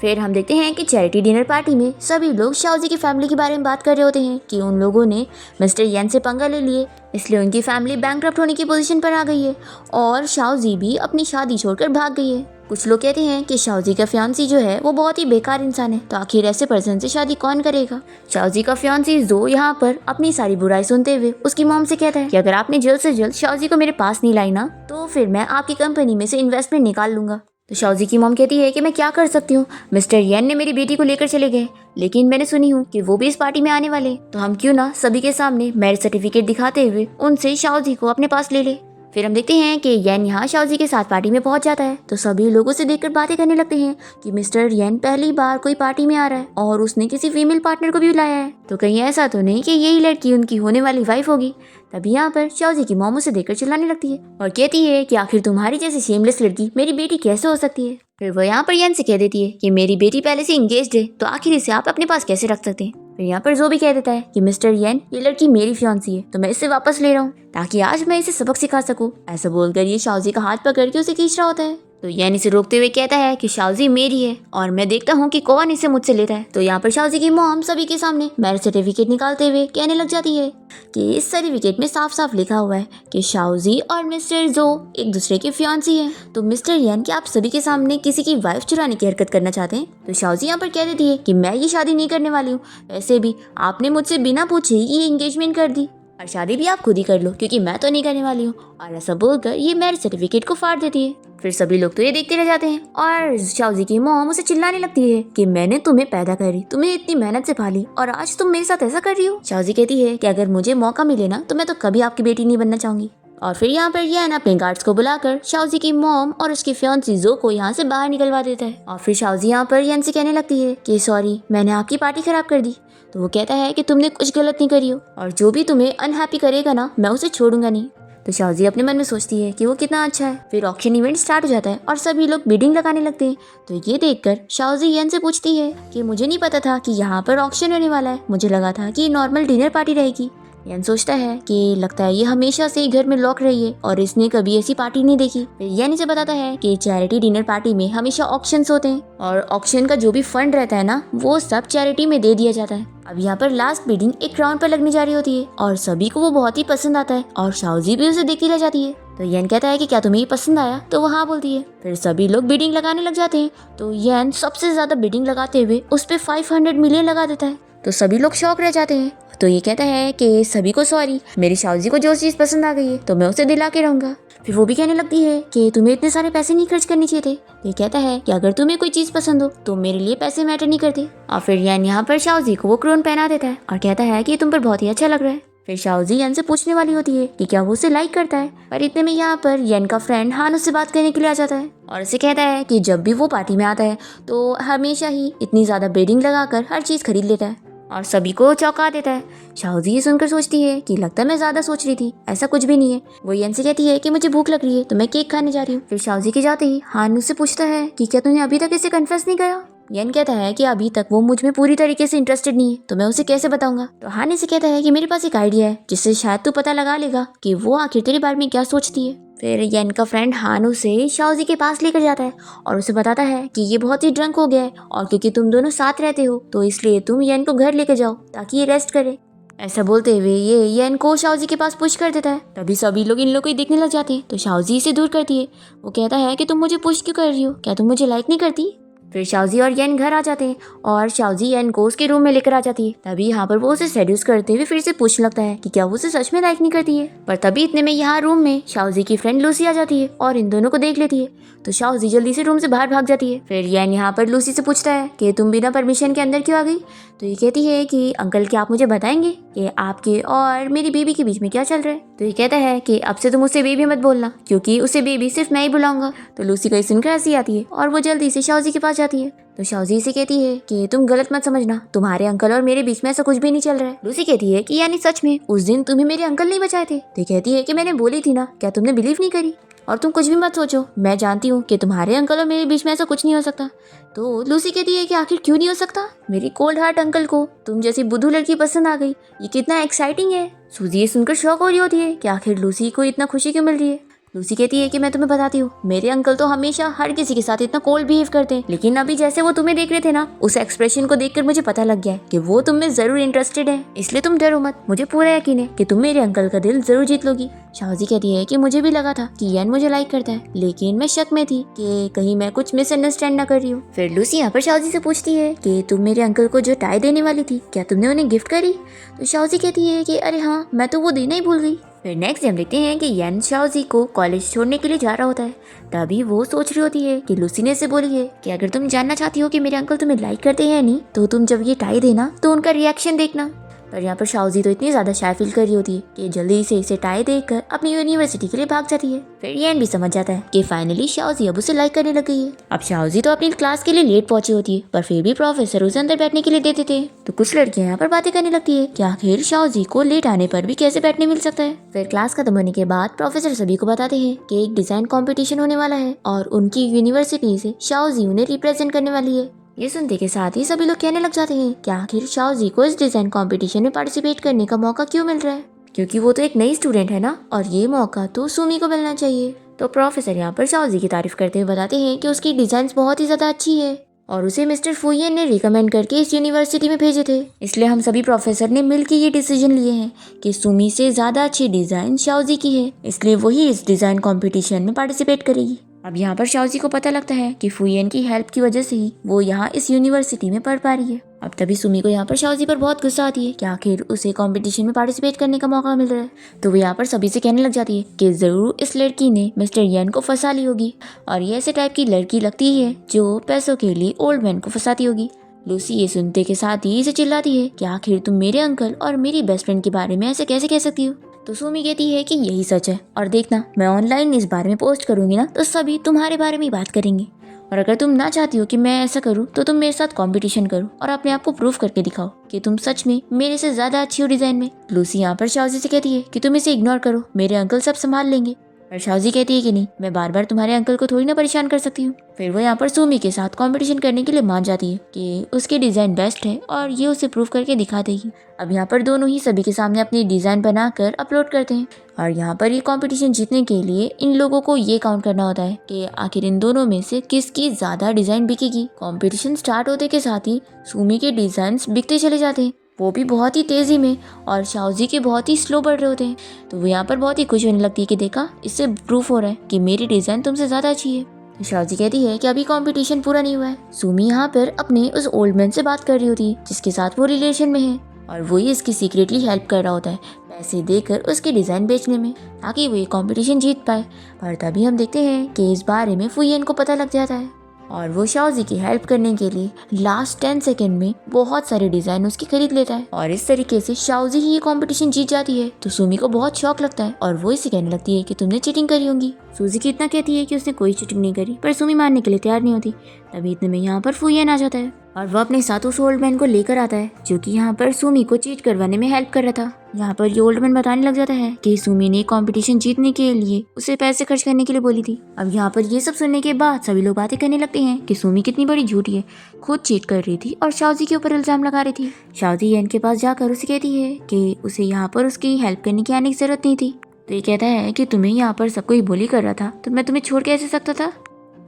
फिर हम देखते हैं कि चैरिटी डिनर पार्टी में सभी लोग शाओजी की फैमिली के बारे में बात कर रहे होते हैं कि उन लोगों ने मिस्टर येन से पंगा ले लिए, इसलिए उनकी फैमिली बैंकरप्ट होने की पोजीशन पर आ गई है और शाओजी भी अपनी शादी छोड़कर भाग गई है। कुछ लोग कहते हैं कि शाओजी का फियांसी जो है वो बहुत ही बेकार इंसान है, तो आखिर ऐसे पर्सन से शादी कौन करेगा। शाओजी का फियांसी जो यहाँ पर अपनी सारी बुराई सुनते हुए उसकी मॉम से कहता है कि अगर आपने जल्द से जल्द शाओजी को मेरे पास नहीं लाई ना तो फिर मैं आपकी कंपनी में से इन्वेस्टमेंट निकाल लूंगा। तो शाओजी की मॉम कहती है कि मैं क्या कर सकती हूँ, मिस्टर येन ने मेरी बेटी को लेकर चले गए, लेकिन मैंने सुनी हूँ कि वो भी इस पार्टी में आने वाले, तो हम क्यों ना सभी के सामने मैरिज सर्टिफिकेट दिखाते हुए उनसे शाओजी को अपने पास ले ले। फिर हम देखते हैं कि येन यहाँ शाओजी के साथ पार्टी में पहुंच जाता है तो सभी लोगों से देखकर बातें करने लगते हैं कि मिस्टर येन पहली बार कोई पार्टी में आ रहा है और उसने किसी फीमेल पार्टनर को भी बुलाया है, तो कहीं ऐसा तो नहीं कि यही लड़की उनकी होने वाली वाइफ होगी। तभी यहाँ पर शाओजी की मॉम उसे देखकर चिल्लाने लगती है और कहती है कि आखिर तुम्हारी जैसी शेमलेस लड़की मेरी बेटी कैसे हो सकती है। फिर वो यहाँ पर येन से कह देती है कि मेरी बेटी पहले से इंगेज्ड है, तो आखिर इसे आप अपने पास कैसे रख सकते हैं। फिर यहाँ पर जो भी कह देता है कि मिस्टर येन ये लड़की मेरी फियांसी है, तो मैं इसे वापस ले रहा हूँ ताकि आज मैं इसे सबक सिखा सकूँ। ऐसा बोलकर ये शाओजी का हाथ पकड़ के उसे खींच रहा होता है। तो येन इसे रोकते हुए कहता है कि शाओजी मेरी है और मैं देखता हूँ कि कौन इसे मुझसे लेता है। तो यहाँ पर शाओजी की मॉम सभी के सामने मैरिज सर्टिफिकेट निकालते हुए कहने लग जाती है कि इस सर्टिफिकेट में साफ साफ लिखा हुआ है कि शाओजी और मिस्टर जो एक दूसरे के फियांसी हैं। तो मिस्टर येन क्या आप सभी के सामने किसी की वाइफ चुराने की हरकत करना चाहते हैं? तो शाओजी यहाँ पर कह देती है कि मैं ये शादी नहीं करने वाली हूँ, वैसे भी आपने मुझसे बिना पूछे ही ये एंगेजमेंट कर दी और शादी भी आप खुद ही कर लो क्योंकि मैं तो नहीं करने वाली हूँ। और ऐसा बोलकर ये मैरिज सर्टिफिकेट को फाड़ देती है। फिर सभी लोग तो ये देखते रह जाते हैं और शाओजी की मॉम उसे चिल्लाने लगती है कि मैंने तुम्हें पैदा करी, तुम्हें इतनी मेहनत से पाली और आज तुम मेरे साथ ऐसा कर रही हो। शाओजी कहती है कि अगर मुझे मौका मिले ना तो मैं तो कभी आपकी बेटी नहीं बनना चाहूंगी। और फिर यहाँ पर येन अपने गार्ड्स को बुलाकर शाओजी की मॉम और उसकी फियांसी जो को यहाँ से बाहर निकलवा देता है। और फिर शाओजी यहाँ पर येन से कहने लगती है कि सॉरी, मैंने आपकी पार्टी खराब कर दी। तो वो कहता है कि तुमने कुछ गलत नहीं करी हो, और जो भी तुम्हें अनहैप्पी करेगा ना, मैं उसे छोड़ूंगा नहीं। तो शाओजी अपने मन में सोचती है कि वो कितना अच्छा है। फिर ऑक्शन इवेंट स्टार्ट हो जाता है और सभी लोग बिडिंग लगाने लगते हैं। तो ये देखकर शाओजी येन से पूछती है कि मुझे नहीं पता था कि यहाँ पर ऑक्शन होने वाला है, मुझे लगा था कि नॉर्मल डिनर पार्टी रहेगी। येन सोचता है कि लगता है ये हमेशा से ही घर में लॉक रही है और इसने कभी ऐसी पार्टी नहीं देखी। फिर येन इसे बताता है कि चैरिटी डिनर पार्टी में हमेशा ऑक्शंस होते हैं और ऑक्शन का जो भी फंड रहता है ना, वो सब चैरिटी में दे दिया जाता है। अब यहाँ पर लास्ट बिडिंग एक राउंड पर लगने जा रही होती है और सभी को वो बहुत ही पसंद आता है और शाओजी भी उसे देखती रह जाती है। तो येन कहता है कि क्या तुम्हें ये पसंद आया? तो वो हाँ बोलती है। फिर सभी लोग बिडिंग लगाने लग जाते हैं। तो येन सबसे ज्यादा बिडिंग लगाते हुए उस पे 500 मिलियन लगा देता है। तो सभी लोग शॉक रह जाते हैं। तो ये कहता है कि सभी को सॉरी, मेरी शाओजी को जो चीज पसंद आ गई है तो मैं उसे दिला के रहूंगा। फिर वो भी कहने लगती है कि तुम्हें इतने सारे पैसे नहीं खर्च करने चाहिए थे। ये कहता है कि अगर तुम्हें कोई चीज पसंद हो तो मेरे लिए पैसे मैटर नहीं करते। और फिर येन यहाँ पर शाओजी को वो क्रोन पहना देता है और कहता है कि तुम पर बहुत ही अच्छा लग रहा है। फिर शाओजी येन से पूछने वाली होती है कि क्या वो उसे लाइक करता है, पर इतने में यहाँ पर येन का फ्रेंड हान उससे बात करने के लिए आ जाता है और उसे कहता है कि जब भी वो पार्टी में आता है तो हमेशा ही इतनी ज्यादा बिडिंग लगाकर हर चीज खरीद लेता है और सभी को चौंका देता है। शाओजी ये सुनकर सोचती है कि लगता है मैं ज्यादा सोच रही थी, ऐसा कुछ भी नहीं है। वो येन से कहती है कि मुझे भूख लग रही है तो मैं केक खाने जा रही हूँ। फिर शाओजी के जाते ही हान उससे पूछता है कि क्या तूने अभी तक इसे कन्फेस नहीं करा। येन कहता है कि अभी तक वो मुझ में पूरी तरीके से इंटरेस्टेड नहीं है तो मैं उसे कैसे बताऊंगा। तो हान इसे कहता है कि मेरे पास एक आइडिया है जिससे शायद तू पता लगा लेगा कि वो आखिर तेरे बारे में क्या सोचती है। फिर येन का फ्रेंड हान उसे शाओजी के पास लेकर जाता है और उसे बताता है कि ये बहुत ही ड्रंक हो गया है और क्योंकि तुम दोनों साथ रहते हो तो इसलिए तुम येन को घर लेकर जाओ ताकि ये रेस्ट करे। ऐसा बोलते हुए ये येन को शाओजी के पास पुश कर देता है। तभी सभी लोग इन लोग को देखने लग जाते हैं। तो शाओजी इसे दूर करती है। वो कहता है कि तुम मुझे पुश क्यों कर रही हो, क्या तुम मुझे लाइक नहीं करती। फिर शाओजी और येन घर आ जाते हैं और शाओजी येन को उसके रूम में लेकर आ जाती है। तभी यहाँ पर वो उसे सेड्यूस करते हुए फिर से पूछने लगता है कि क्या वो उसे सच में लाइक नहीं करती है। पर तभी इतने में यहाँ रूम में शाओजी की फ्रेंड लूसी आ जाती है और इन दोनों को देख लेती है। तो शाओजी जल्दी से रूम से बाहर भाग जाती है। फिर येन यहाँ पर लूसी से पूछता है कि तुम बिना परमिशन के अंदर क्यों आ गई। तो ये कहती है कि अंकल, क्या आप मुझे बताएंगे कि आपके और मेरी बेबी के बीच में क्या चल रहा है। तो ये कहता है कि अब से तुम उसे बेबी मत बोलना क्योंकि उसे बेबी सिर्फ मैं ही बुलाऊंगा। तो लूसी को सुनकर हंसी आती है और वो जल्दी से शाओजी के पास जाती है। तो शाओजी से कहती है कि तुम गलत मत समझना, तुम्हारे अंकल और मेरे बीच में ऐसा कुछ भी नहीं चल रहा है। लूसी कहती है कि यानी सच में उस दिन तुम्हें मेरे अंकल नहीं बचाए थे। तो कहती है कि मैंने बोली थी ना, क्या तुमने बिलीव नहीं करी। और तुम कुछ भी मत सोचो, मैं जानती हूँ कि तुम्हारे अंकल और मेरे बीच में ऐसा कुछ नहीं हो सकता। तो लूसी कहती है कि आखिर क्यों नहीं हो सकता, मेरी कोल्ड हार्ट अंकल को तुम जैसी बुद्धू लड़की पसंद आ गई, ये कितना एक्साइटिंग है। सूजी ये सुनकर शॉक हो रही होती है कि आखिर लूसी को इतना खुशी क्यों मिल रही है। लूसी कहती है कि मैं तुम्हें बताती हूँ, मेरे अंकल तो हमेशा हर किसी के साथ इतना कोल्ड बिहेव करते हैं, लेकिन अभी जैसे वो तुम्हें देख रहे थे ना, उस एक्सप्रेशन को देखकर मुझे पता लग गया है कि वो तुम में जरूर इंटरेस्टेड है। इसलिए तुम डरो मत, मुझे पूरा यकीन है कि तुम मेरे अंकल का दिल जरूर जीत लोगी। शाओजी कहती है कि मुझे भी लगा था कि येन मुझे लाइक करता है, लेकिन मैं शक में थी कि कहीं मैं कुछ मिसअंडरस्टैंड ना कर रही हूँ। फिर लूसी यहाँ पर शाओजी से पूछती है कि तुम मेरे अंकल को जो टाई देने वाली थी, क्या तुमने उन्हें गिफ्ट करी। तो शाओजी कहती है कि अरे हाँ, मैं तो वो देना ही भूल गई। फिर नेक्स्ट हम देखते हैं कि येन शाओजी को कॉलेज छोड़ने के लिए जा रहा होता है। तभी वो सोच रही होती है कि लूसी ने से बोली है कि अगर तुम जानना चाहती हो कि मेरे अंकल तुम्हें लाइक करते हैं नहीं, तो तुम जब ये टाई देना तो उनका रिएक्शन देखना। पर यहाँ पर शाओजी तो इतनी ज्यादा शाय फील कर रही होती है कि जल्दी से इसे टाई देकर अपनी यूनिवर्सिटी के लिए भाग जाती है। फिर येन भी समझ जाता है कि फाइनली शाओजी अब उसे लाइक करने लग गई है। अब शाओजी तो अपनी क्लास के लिए लेट पहुंची होती है, पर फिर भी प्रोफेसर उसे अंदर बैठने के लिए देते थे। तो कुछ लड़कियां यहाँ पर बातें करने लगती है कि आखिर शाओजी को लेट आने पर भी कैसे बैठने मिल सकता है। फिर क्लास खत्म होने के बाद प्रोफेसर सभी को बताते हैं कि एक डिजाइन कॉम्पिटिशन होने वाला है और उनकी यूनिवर्सिटी से शाओजी उन्हें रिप्रेजेंट करने वाली है। ये सुनते के साथ ही सभी लोग कहने लग जाते हैं कि आखिर शाओजी को इस डिजाइन कंपटीशन में पार्टिसिपेट करने का मौका क्यों मिल रहा है, क्योंकि वो तो एक नई स्टूडेंट है ना, और ये मौका तो सुमी को मिलना चाहिए। तो प्रोफेसर यहाँ पर शाओजी की तारीफ करते हुए बताते हैं कि उसकी डिजाइन बहुत ही ज्यादा अच्छी है और उसे मिस्टर फुयेन ने रिकमेंड करके इस यूनिवर्सिटी में भेजे थे। इसलिए हम सभी प्रोफेसर ने मिलकर ये डिसीजन लिए हैं कि सुमी से ज्यादा अच्छी डिजाइन शाओजी की है, इसलिए वही इस डिजाइन कंपटीशन में पार्टिसिपेट करेगी। अब यहाँ पर शाओजी को पता लगता है कि फुयेन की हेल्प की वजह से ही वो यहाँ इस यूनिवर्सिटी में पढ़ पा रही है। अब तभी सुमी को यहाँ पर शाओजी पर बहुत गुस्सा आती है कि आखिर उसे कंपटीशन में पार्टिसिपेट करने का मौका मिल रहा है। तो वो यहाँ पर सभी से कहने लग जाती है कि जरूर इस लड़की ने मिस्टर येन को फंसा ली होगी और ये ऐसे टाइप की लड़की लगती है जो पैसों के लिए ओल्ड मैन को फंसाती होगी। लूसी ये सुनते के साथ ही इसे चिल्लाती है कि आखिर तुम मेरे अंकल और मेरी बेस्ट फ्रेंड के बारे में ऐसे कैसे कह सकती हो। तो सुमी कहती है कि यही सच है, और देखना मैं ऑनलाइन इस बारे में पोस्ट करूंगी ना तो सभी तुम्हारे बारे में ही बात करेंगे, और अगर तुम ना चाहती हो कि मैं ऐसा करूं तो तुम मेरे साथ कंपटीशन करो और अपने आप को प्रूव करके दिखाओ कि तुम सच में मेरे से ज्यादा अच्छी हो डिजाइन में। लूसी यहाँ पर शाओजी से कहती है कि तुम इसे इग्नोर करो, मेरे अंकल सब संभाल लेंगे। पर शाओजी कहती है कि नहीं, मैं बार बार तुम्हारे अंकल को थोड़ी ना परेशान कर सकती हूँ। फिर वो यहाँ पर सुमी के साथ कंपटीशन करने के लिए मान जाती है कि उसकी डिजाइन बेस्ट है और ये उसे प्रूव करके दिखा देगी। अब यहाँ पर दोनों ही सभी के सामने अपनी डिजाइन बनाकर अपलोड करते हैं, और यहाँ पर ये कंपटीशन जीतने के लिए इन लोगों को ये काउंट करना होता है कि आखिर इन दोनों में से किसकी ज्यादा डिजाइन बिकेगी। कंपटीशन स्टार्ट होते के साथ ही सुमी के डिजाइन बिकते चले जाते हैं, वो भी बहुत ही तेजी में, और शाओजी के बहुत ही स्लो बढ़ रहे होते हैं। तो वो यहाँ पर बहुत ही खुश होने लगती है कि देखा, इससे प्रूफ हो रहा है कि मेरी डिजाइन तुमसे ज्यादा अच्छी है। तो शाओजी कहती है कि अभी कंपटीशन पूरा नहीं हुआ है। सुमी यहाँ पर अपने उस ओल्ड मैन से बात कर रही होती है जिसके साथ वो रिलेशन में है, और वही इसकी सीक्रेटली हेल्प कर रहा होता है पैसे देकर उसकी डिजाइन बेचने में, ताकि वो ये कंपटीशन जीत पाए। पर तभी हम देखते हैं कि इस बारे में फुयेन को पता लग जाता है, और वो शाओजी की हेल्प करने के लिए लास्ट 10 सेकंड में बहुत सारे डिजाइन उसकी खरीद लेता है, और इस तरीके से शाओजी ही ये कंपटीशन जीत जाती है। तो सुमी को बहुत शौक लगता है और वो इसे कहने लगती है कि तुमने चीटिंग करी होगी। सूजी की इतना कहती है कि उसने कोई चीटिंग नहीं करी, पर सुमी मानने के लिए तैयार नहीं होती। तभी इतने में यहाँ पर फुयेन आ जाता है, और वो अपने साथ उस ओल्ड मैन को लेकर आता है जो कि यहाँ पर सुमी को चीट करवाने में हेल्प कर रहा था। यहाँ पर ये ओल्ड मैन बताने लग जाता है कि सुमी ने कंपटीशन जीतने के लिए उसे पैसे खर्च करने के लिए बोली थी। अब यहाँ पर ये सब सुनने के बाद सभी लोग बातें करने लगते हैं कि सुमी कितनी बड़ी झूठी है, खुद चीट कर रही थी और शाओजी के ऊपर इल्जाम लगा रही थी। शाओजी येन के पास जाकर उसे कहती है कि उसे यहाँ पर उसकी हेल्प करने की आने की जरूरत नहीं थी। तो ये कहता है कि तुम्हें यहाँ पर सब कोई बोली कर रहा था तो मैं तुम्हें छोड़ कैसे सकता था।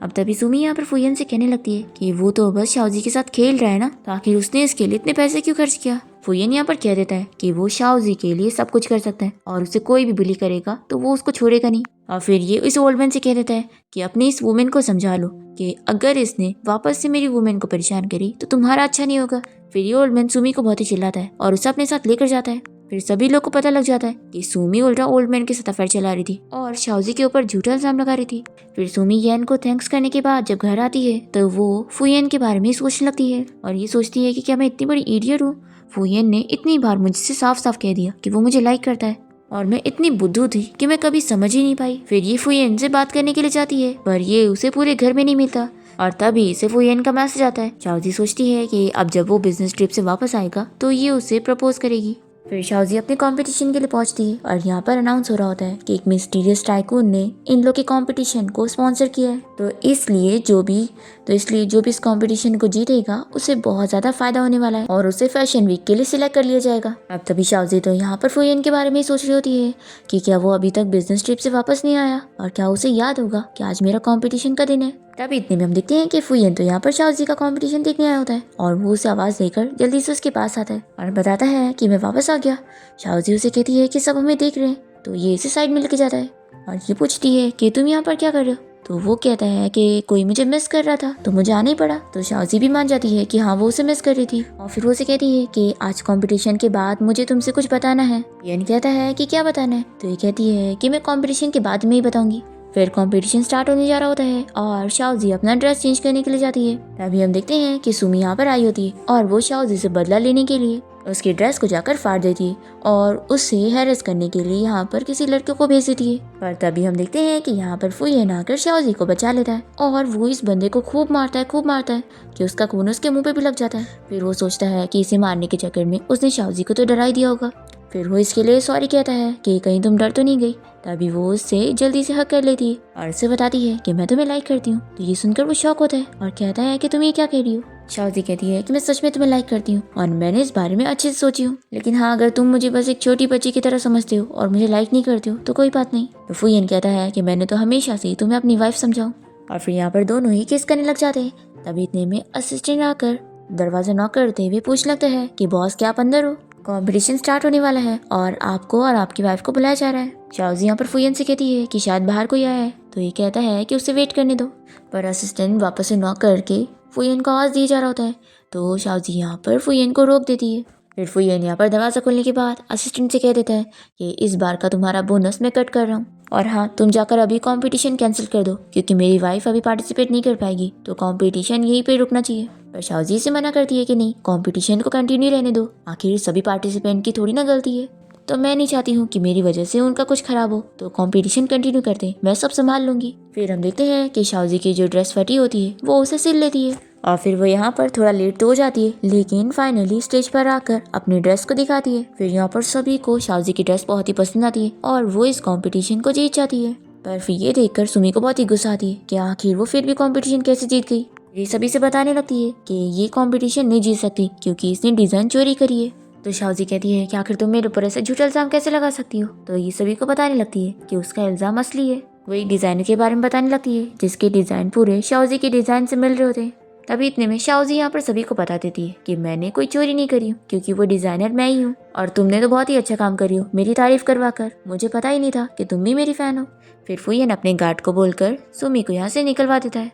अब तभी सुमी यहाँ पर फुयेन से कहने लगती है कि वो तो बस शाओजी के साथ खेल रहा है ना, तो आखिर उसने इसके लिए इतने पैसे क्यों खर्च किया। फुयेन यहाँ पर कह देता है कि वो शाओजी के लिए सब कुछ कर सकता है और उसे कोई भी बुली करेगा तो वो उसको छोड़ेगा नहीं। और फिर ये इस ओल्ड मैन से कह देता है कि अपनी इस वुमेन को समझा लो कि अगर इसने वापस से मेरी वुमेन को परेशान करी तो तुम्हारा अच्छा नहीं होगा। फिर ये ओल्ड मैन सुमी को बहुत ही चिल्लाता है और उसे अपने साथ लेकर जाता है। फिर सभी लोग को पता लग जाता है कि सुमी उल्टा ओल्ड मैन के साथ अफेयर चला रही थी और शाओजी के ऊपर झूठा इल्जाम लगा रही थी। फिर सुमी येन को थैंक्स करने के बाद जब घर आती है तो वो फुयेन के बारे में सोचने लगती है, और ये सोचती है कि क्या मैं इतनी बड़ी इडियट हूँ। फुयेन ने इतनी बार मुझसे साफ साफ कह दिया कि वो मुझे लाइक करता है, और मैं इतनी बुद्धू थी कि मैं कभी समझ ही नहीं पाई। फिर ये फुयेन से बात करने के लिए जाती है, पर ये उसे पूरे घर में नहीं मिलता, और तभी इसे फुयेन का मैसेज आता है। शाओजी सोचती है कि अब जब वो बिजनेस ट्रिप से वापस आएगा तो ये उसे प्रपोज करेगी। फिर शाओजी अपने कंपटीशन के लिए पहुंचती है, और यहाँ पर अनाउंस हो रहा होता है कि एक मिस्टीरियस टाइकून ने इन लोग के कंपटीशन को स्पॉन्सर किया है, तो इसलिए जो भी इस कंपटीशन को जीतेगा उसे बहुत ज़्यादा फायदा होने वाला है और उसे फैशन वीक के लिए सिलेक्ट कर लिया जाएगा। अब तभी शाओजी तो यहाँ पर फुयेन के बारे में सोच रही होती है कि क्या वो अभी तक बिजनेस ट्रिप से वापस नहीं आया और क्या उसे याद होगा कि आज मेरा कंपटीशन का दिन है। तभी इतने में हम देखते हैं कि फुयेन तो यहाँ पर शाओजी का कंपटीशन देखने आया होता है, और वो उसे आवाज़ देकर जल्दी से उसके पास आता है और बताता है कि मैं वापस आ गया। शाओजी उसे कहती है कि सब हमें देख रहे हैं, तो ये इसे साइड में लेके जाता है और ये पूछती है कि तुम यहाँ पर क्या कर रहे हो। तो वो कहता है कि कोई मुझे मिस कर रहा था तो मुझे आना ही पड़ा। तो शाओजी भी मान जाती है कि हाँ वो उसे मिस कर रही थी, और फिर वो उसे कहती है कि आज कंपटीशन के बाद मुझे तुमसे कुछ बताना है। येन कहता है कि क्या बताना है। तो ये कहती है कि मैं कंपटीशन के बाद में ही बताऊंगी। फिर कंपटीशन स्टार्ट होने जा रहा होता है और शाओजी अपना ड्रेस चेंज करने के लिए जाती है। तभी हम देखते हैं कि सुमी यहाँ पर आई होती है और वो शाओजी से बदला लेने के लिए उसकी ड्रेस को जाकर फाड़ देती है और उससे हैरेस करने के लिए यहाँ पर किसी लड़के को भेज देती है। पर तभी हम देखते हैं कि यहाँ पर फुयेन आकर शाओजी को बचा लेता है और वो इस बंदे को खूब मारता है कि उसका खून उसके मुंह पे भी लग जाता है। फिर वो सोचता है कि इसे मारने के चक्कर में उसने शाओजी को तो डरा ही दिया होगा। फिर वो इसके लिए सॉरी कहता है कि कहीं तुम डर तो नहीं गई। तभी वो उससे जल्दी से हक कर लेती है और उसे बताती है कि मैं तुम्हें लाइक करती हूँ। तो ये सुनकर वो शॉक होता है और कहता है कि तुम ये क्या कह रही हो। शाओजी कहती है कि मैं सच में तुम्हें लाइक करती हूँ और मैंने इस बारे में अच्छे से सोची हूँ, लेकिन हाँ अगर तुम मुझे बस एक छोटी बच्ची की तरह समझते हो और मुझे लाइक नहीं करते हो तो कोई बात नहीं। तो फुयेन कहता है कि मैंने तो हमेशा से तुम्हें अपनी वाइफ समझाऊँ। और फिर यहाँ पर दोनों ही किस करने लग जाते हैं। तभी इतने में असिस्टेंट आकर दरवाजा नॉक करते हुए पूछ लगता है कि बॉस क्या आप अंदर हो, कंपटीशन स्टार्ट होने वाला है और आपको और आपकी वाइफ को बुलाया जा रहा है। शाओजी यहाँ पर फुयेन से कहती है कि शायद बाहर कोई आया है, तो ये कहता है कि उसे वेट करने दो। पर असिस्टेंट वापस से नॉक करके फुयेन को आवाज़ दिया जा रहा होता है, तो शाओजी यहाँ पर फुयेन को रोक देती है। फिर फुयेन यहाँ पर दरवाज़ा खोलने के बाद असिस्टेंट से कह देता है कि इस बार का तुम्हारा बोनस मैं कट कर रहा हूँ, और हाँ तुम जाकर अभी कंपटीशन कैंसिल कर दो क्योंकि मेरी वाइफ अभी पार्टिसिपेट नहीं कर पाएगी, तो कंपटीशन यहीं पे रुकना चाहिए। पर शाओजी से मना करती है कि नहीं, कंपटीशन को कंटिन्यू रहने दो, आखिर सभी पार्टिसिपेंट की थोड़ी ना गलती है। तो मैं नहीं चाहती हूँ कि मेरी वजह से उनका कुछ खराब हो, तो कंपटीशन कंटिन्यू करते हैं, मैं सब संभाल लूंगी। फिर हम देखते हैं कि शाओजी की जो ड्रेस फटी होती है वो उसे सिल लेती है और फिर वो यहाँ पर थोड़ा लेट तो हो जाती है, लेकिन फाइनली स्टेज पर आकर अपनी ड्रेस को दिखाती है। फिर यहाँ पर सभी को शाओजी की ड्रेस बहुत ही पसंद आती है और वो इस कंपटीशन को जीत जाती है। पर फिर ये देखकर सुमी को बहुत ही गुस्सा आती है कि आखिर वो फिर भी कंपटीशन कैसे जीत गई। ये सभी से बताने लगती है कि ये कंपटीशन नहीं जीत सकती क्योंकि इसने डिजाइन चोरी करी है। तो शाओजी कहती है कि आखिर तुम मेरे ऊपर ऐसे झूठा इल्जाम कैसे लगा सकती हो। तो ये सभी को बताने लगती है कि उसका इल्जाम असली है। वो एक डिजाइनर के बारे में बताने लगती है जिसके डिजाइन पूरे शाओजी के डिजाइन से मिल रहे होते हैं। तभी इतने में शाओजी यहाँ पर सभी को बता देती है कि मैंने कोई चोरी नहीं करी हूँ क्योंकि वो डिजाइनर मैं ही हूँ और तुमने तो बहुत ही अच्छा काम करी हो मेरी तारीफ करवा कर, मुझे पता ही नहीं था कि तुम भी मेरी फैन हो। फिर फुयन अपने गार्ड को बोलकर सुमी को यहाँ से निकलवा देता है।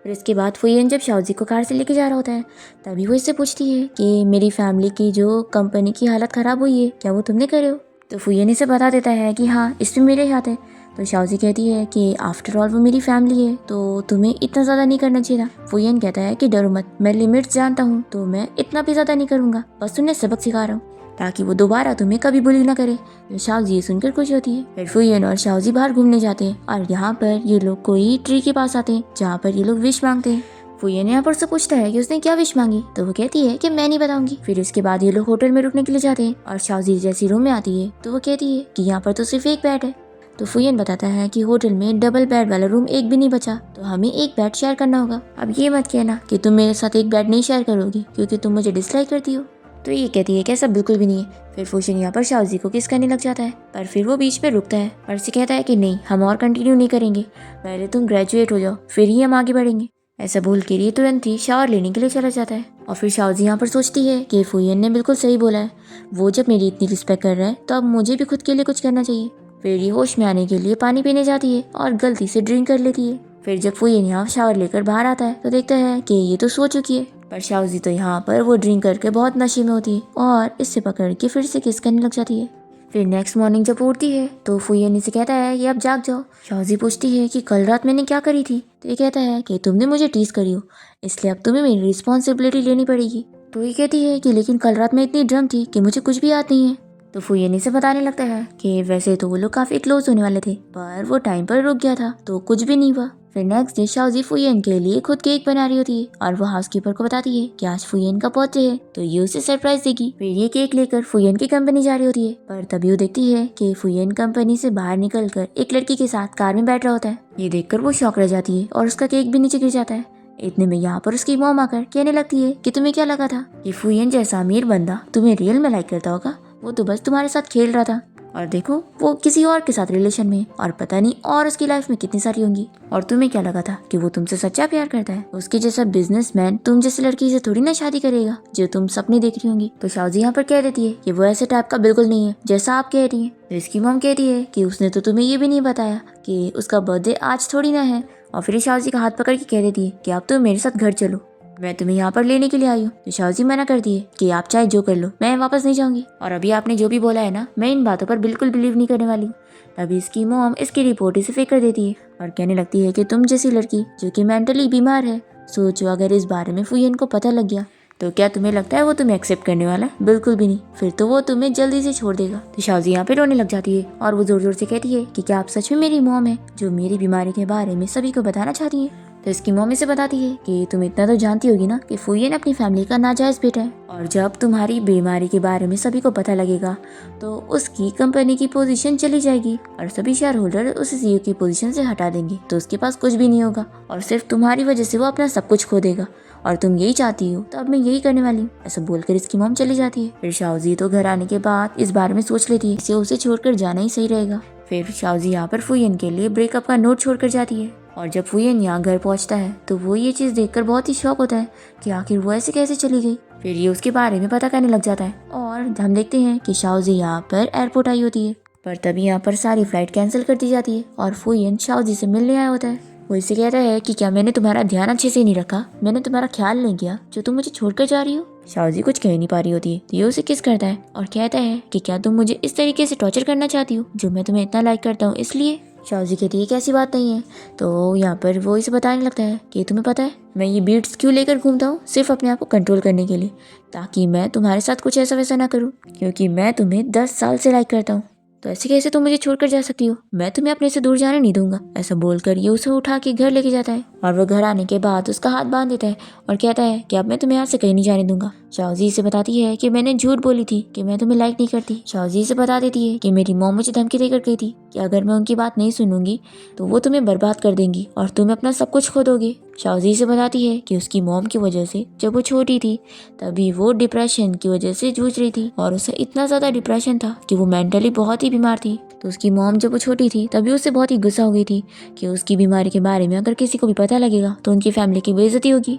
फिर इसके बाद फुयन जब शाओजी को कार से लेके जा रहा होता है तभी वो इससे पूछती है कि मेरी फैमिली की जो कंपनी की हालत ख़राब हुई है क्या वो तुमने करे हो। तो फुयन इसे बता देता है कि हाँ इसमें मेरे हाथ है। तो शाओजी कहती है कि आफ्टर ऑल वो मेरी फैमिली है तो तुम्हें इतना ज़्यादा नहीं करना चाहिए था। फुयन कहता है कि डरो मत, मैं लिमिट्स जानता हूँ तो मैं इतना भी ज़्यादा नहीं करूँगा, बस तुम्हें सबक सिखा रहा हूँ ताकि वो दोबारा तुम्हें कभी बुली ना करे। तो शाओजी ये सुनकर खुश होती है। फिर फुयन और शाओजी बाहर घूमने जाते हैं और यहाँ पर ये लोग कोई ट्री के पास आते हैं जहाँ पर ये लोग विश मांगते हैं। फुयन यहाँ पर से पूछता है कि उसने क्या विश मांगी तो वो कहती है कि मैं नहीं बताऊंगी। फिर उसके बाद ये लोग होटल में रुकने के लिए जाते हैं और शाओजी जैसी रूम में आती है तो वो कहती है कि यहाँ पर तो सिर्फ एक बेड है। तो फुयन बताता है कि होटल में डबल बेड वाला रूम एक भी नहीं बचा तो हमें एक बेड शेयर करना होगा। अब ये मत कहना कि तुम मेरे साथ एक बेड नहीं शेयर करोगी क्योंकि तुम मुझे डिसलाइक करती हो। तो ये कहती है कि ऐसा बिल्कुल भी नहीं है। फिर फुयन यहाँ पर शाओजी को किस करने लग जाता है पर फिर वो बीच पे रुकता है और उसे कहता है कि नहीं, हम और कंटिन्यू नहीं करेंगे, पहले तुम ग्रेजुएट हो जाओ फिर ही हम आगे बढ़ेंगे। ऐसा बोल के ये तुरंत ही शावर लेने के लिए चला जाता है। और फिर शाओजी यहाँ पर सोचती है कि फुयन ने बिल्कुल सही बोला है, वो जब मेरी इतनी रिस्पेक्ट कर रहा है तो अब मुझे भी खुद के लिए कुछ करना चाहिए। फिर ये होश में आने के लिए पानी पीने जाती है और गलती से ड्रिंक कर लेती है। फिर जब फुयन यहाँ शावर लेकर बाहर आता है तो देखता है कि ये तो सो चुकी है, पर शाओजी तो यहाँ पर वो ड्रिंक करके बहुत नशे में होती है और इससे पकड़ के फिर से किस करने लग जाती है। फिर नेक्स्ट मॉर्निंग जब उठती है तो फुयन इसे कहता है ये अब जाग जाओ। शाओजी पूछती है कि कल रात मैंने क्या करी थी तो ये कहता है कि तुमने मुझे टीज करी हो इसलिए अब तुम्हें मेरी रिस्पॉन्सिबिलिटी लेनी पड़ेगी। तो ये कहती है कि लेकिन कल रात मैं इतनी ड्रंक थी कि मुझे कुछ भी याद नहीं है। तो फुयन इसे बताने लगता है कि वैसे तो वो लोग काफी क्लोज होने वाले थे पर वो टाइम पर रुक गया था तो कुछ भी नहीं हुआ। फिर नेक्स्ट डे शाओजी फुयन के लिए खुद केक बना रही होती है और वो हाउसकीपर को बताती है कि आज फुयन का बर्थडे है तो ये उसे सरप्राइज देगी। फिर ये केक लेकर फुयन की कंपनी जा रही होती है पर तभी वो देखती है कि फुयन कंपनी से बाहर निकलकर एक लड़की के साथ कार में बैठ रहा होता है। ये देखकर वो शॉक रह जाती है और उसका केक भी नीचे गिर जाता है। इतने में यहाँ पर उसकी मॉम आकर कहने लगती है कि तुम्हें क्या लगा था कि फुयन जैसा अमीर बंदा तुम्हें रियल में लाइक करता होगा, वो तो बस तुम्हारे साथ खेल रहा था और देखो वो किसी और के साथ रिलेशन में और पता नहीं और उसकी लाइफ में कितनी सारी होंगी। और तुम्हें क्या लगा था कि वो तुमसे सच्चा प्यार करता है, उसके जैसा बिजनेसमैन तुम जैसी लड़की से थोड़ी ना शादी करेगा जो तुम सपने देख रही होंगी। तो शाओजी यहाँ पर कह देती है कि वो ऐसे टाइप का बिल्कुल नहीं है जैसा आप कह रही है। तो इसकी मॉम कहती है कि उसने तो तुम्हें ये भी नहीं बताया कि उसका बर्थडे आज थोड़ी ना है। और फिर शाओजी का हाथ पकड़ के कह देती है कि आप तो मेरे साथ घर चलो, मैं तुम्हें यहाँ पर लेने के लिए आई हूँ। तो शाओजी मना करती है कि आप चाहे जो कर लो, मैं वापस नहीं जाऊंगी और अभी आपने जो भी बोला है ना, मैं इन बातों पर बिल्कुल बिलीव नहीं करने वाली हूँ। तभी इसकी मॉम इसकी रिपोर्ट इसे फेंक कर देती है और कहने लगती है कि तुम जैसी लड़की जो कि मेंटली बीमार है, सोचो अगर इस बारे में फुयन को पता लग गया तो क्या तुम्हें लगता है वो तुम्हें एक्सेप्ट करने वाला है? बिल्कुल भी नहीं, फिर तो वो तुम्हें जल्दी से छोड़ देगा। तो शाओजी यहाँ पे रोने लग जाती है और वो जोर जोर से कहती है कि क्या आप सच में मेरी मॉम है जो मेरी बीमारी के बारे में सभी को बताना चाहती है। तो इसकी मम्मी से बताती है कि तुम इतना तो जानती होगी ना कि फुयन अपनी फैमिली का नाजायज बेटा है और जब तुम्हारी बीमारी के बारे में सभी को पता लगेगा तो उसकी कंपनी की पोजीशन चली जाएगी और सभी शेयर होल्डर उसे सीईओ की पोजीशन से हटा देंगे तो उसके पास कुछ भी नहीं होगा और सिर्फ तुम्हारी वजह से वो अपना सब कुछ खो देगा और तुम यही चाहती हो तो अब मैं यही करने वाली हूँ। ऐसा बोलकर इसकी मॉम चली जाती है। फिर शाओजी तो घर आने के बाद इस बारे में सोच लेती है कि उसे छोड़कर जाना ही सही रहेगा। फिर शाओजी यहाँ पर फुयन के लिए ब्रेकअप का नोट छोड़कर जाती है और जब फुयन यहाँ घर पहुँचता है तो वो ये चीज़ देखकर बहुत ही शॉक होता है कि आखिर वो ऐसे कैसे चली गई। फिर ये उसके बारे में पता करने लग जाता है और हम देखते हैं कि शाओजी यहाँ पर एयरपोर्ट आई होती है पर तभी यहाँ पर सारी फ्लाइट कैंसिल कर दी जाती है और फुयन शाओजी से मिलने आया होता है। वो इसे कहता है कि क्या मैंने तुम्हारा ध्यान अच्छे से नहीं रखा, मैंने तुम्हारा ख्याल नहीं किया जो तुम मुझे छोड़कर जा रही हो। शाओजी कुछ कह नहीं पा रही होती है तो ये उसे किस करता है और कहता है कि क्या तुम मुझे इस तरीके से टॉर्चर करना चाहती हो जो मैं तुम्हें इतना लाइक करता हूँ इसलिए। शाओजी कहती है कैसी बात नहीं है। तो यहाँ पर वो इसे बताने लगता है कि तुम्हें पता है मैं ये बीट्स क्यों लेकर घूमता हूँ, सिर्फ अपने आप को कंट्रोल करने के लिए, ताकि मैं तुम्हारे साथ कुछ ऐसा वैसा ना करूँ, क्योंकि मैं तुम्हें 10 साल से लाइक करता हूँ। तो ऐसे कैसे तुम मुझे छोड़कर जा सकती हो, मैं तुम्हें अपने से दूर जाने नहीं दूंगा। ऐसा बोलकर ये उसे उठा के घर लेके जाता है और वो घर आने के बाद उसका हाथ बांध देता है और कहता है कि अब मैं तुम्हें यहाँ से कहीं नहीं जाने दूंगा। शाओजी इसे बताती है कि मैंने झूठ बोली थी कि मैं तुम्हें लाइक नहीं करती। शाओजी इसे बता देती है कि मेरी मॉम मुझे धमकी देकर गई थी कि अगर मैं उनकी बात नहीं सुनूंगी तो वो तुम्हें बर्बाद कर देंगी और तुम अपना सब कुछ खो दोगे। शाओजी से बताती है कि उसकी मॉम की वजह से जब वो छोटी थी तभी वो डिप्रेशन की वजह से जूझ रही थी और उसे इतना ज़्यादा डिप्रेशन था कि वो मेंटली बहुत ही बीमार थी। तो उसकी मॉम जब वो छोटी थी तभी उससे बहुत ही गुस्सा हो गई थी कि उसकी बीमारी के बारे में अगर किसी को भी पता लगेगा तो उनकी फैमिली की बेइज्जती होगी।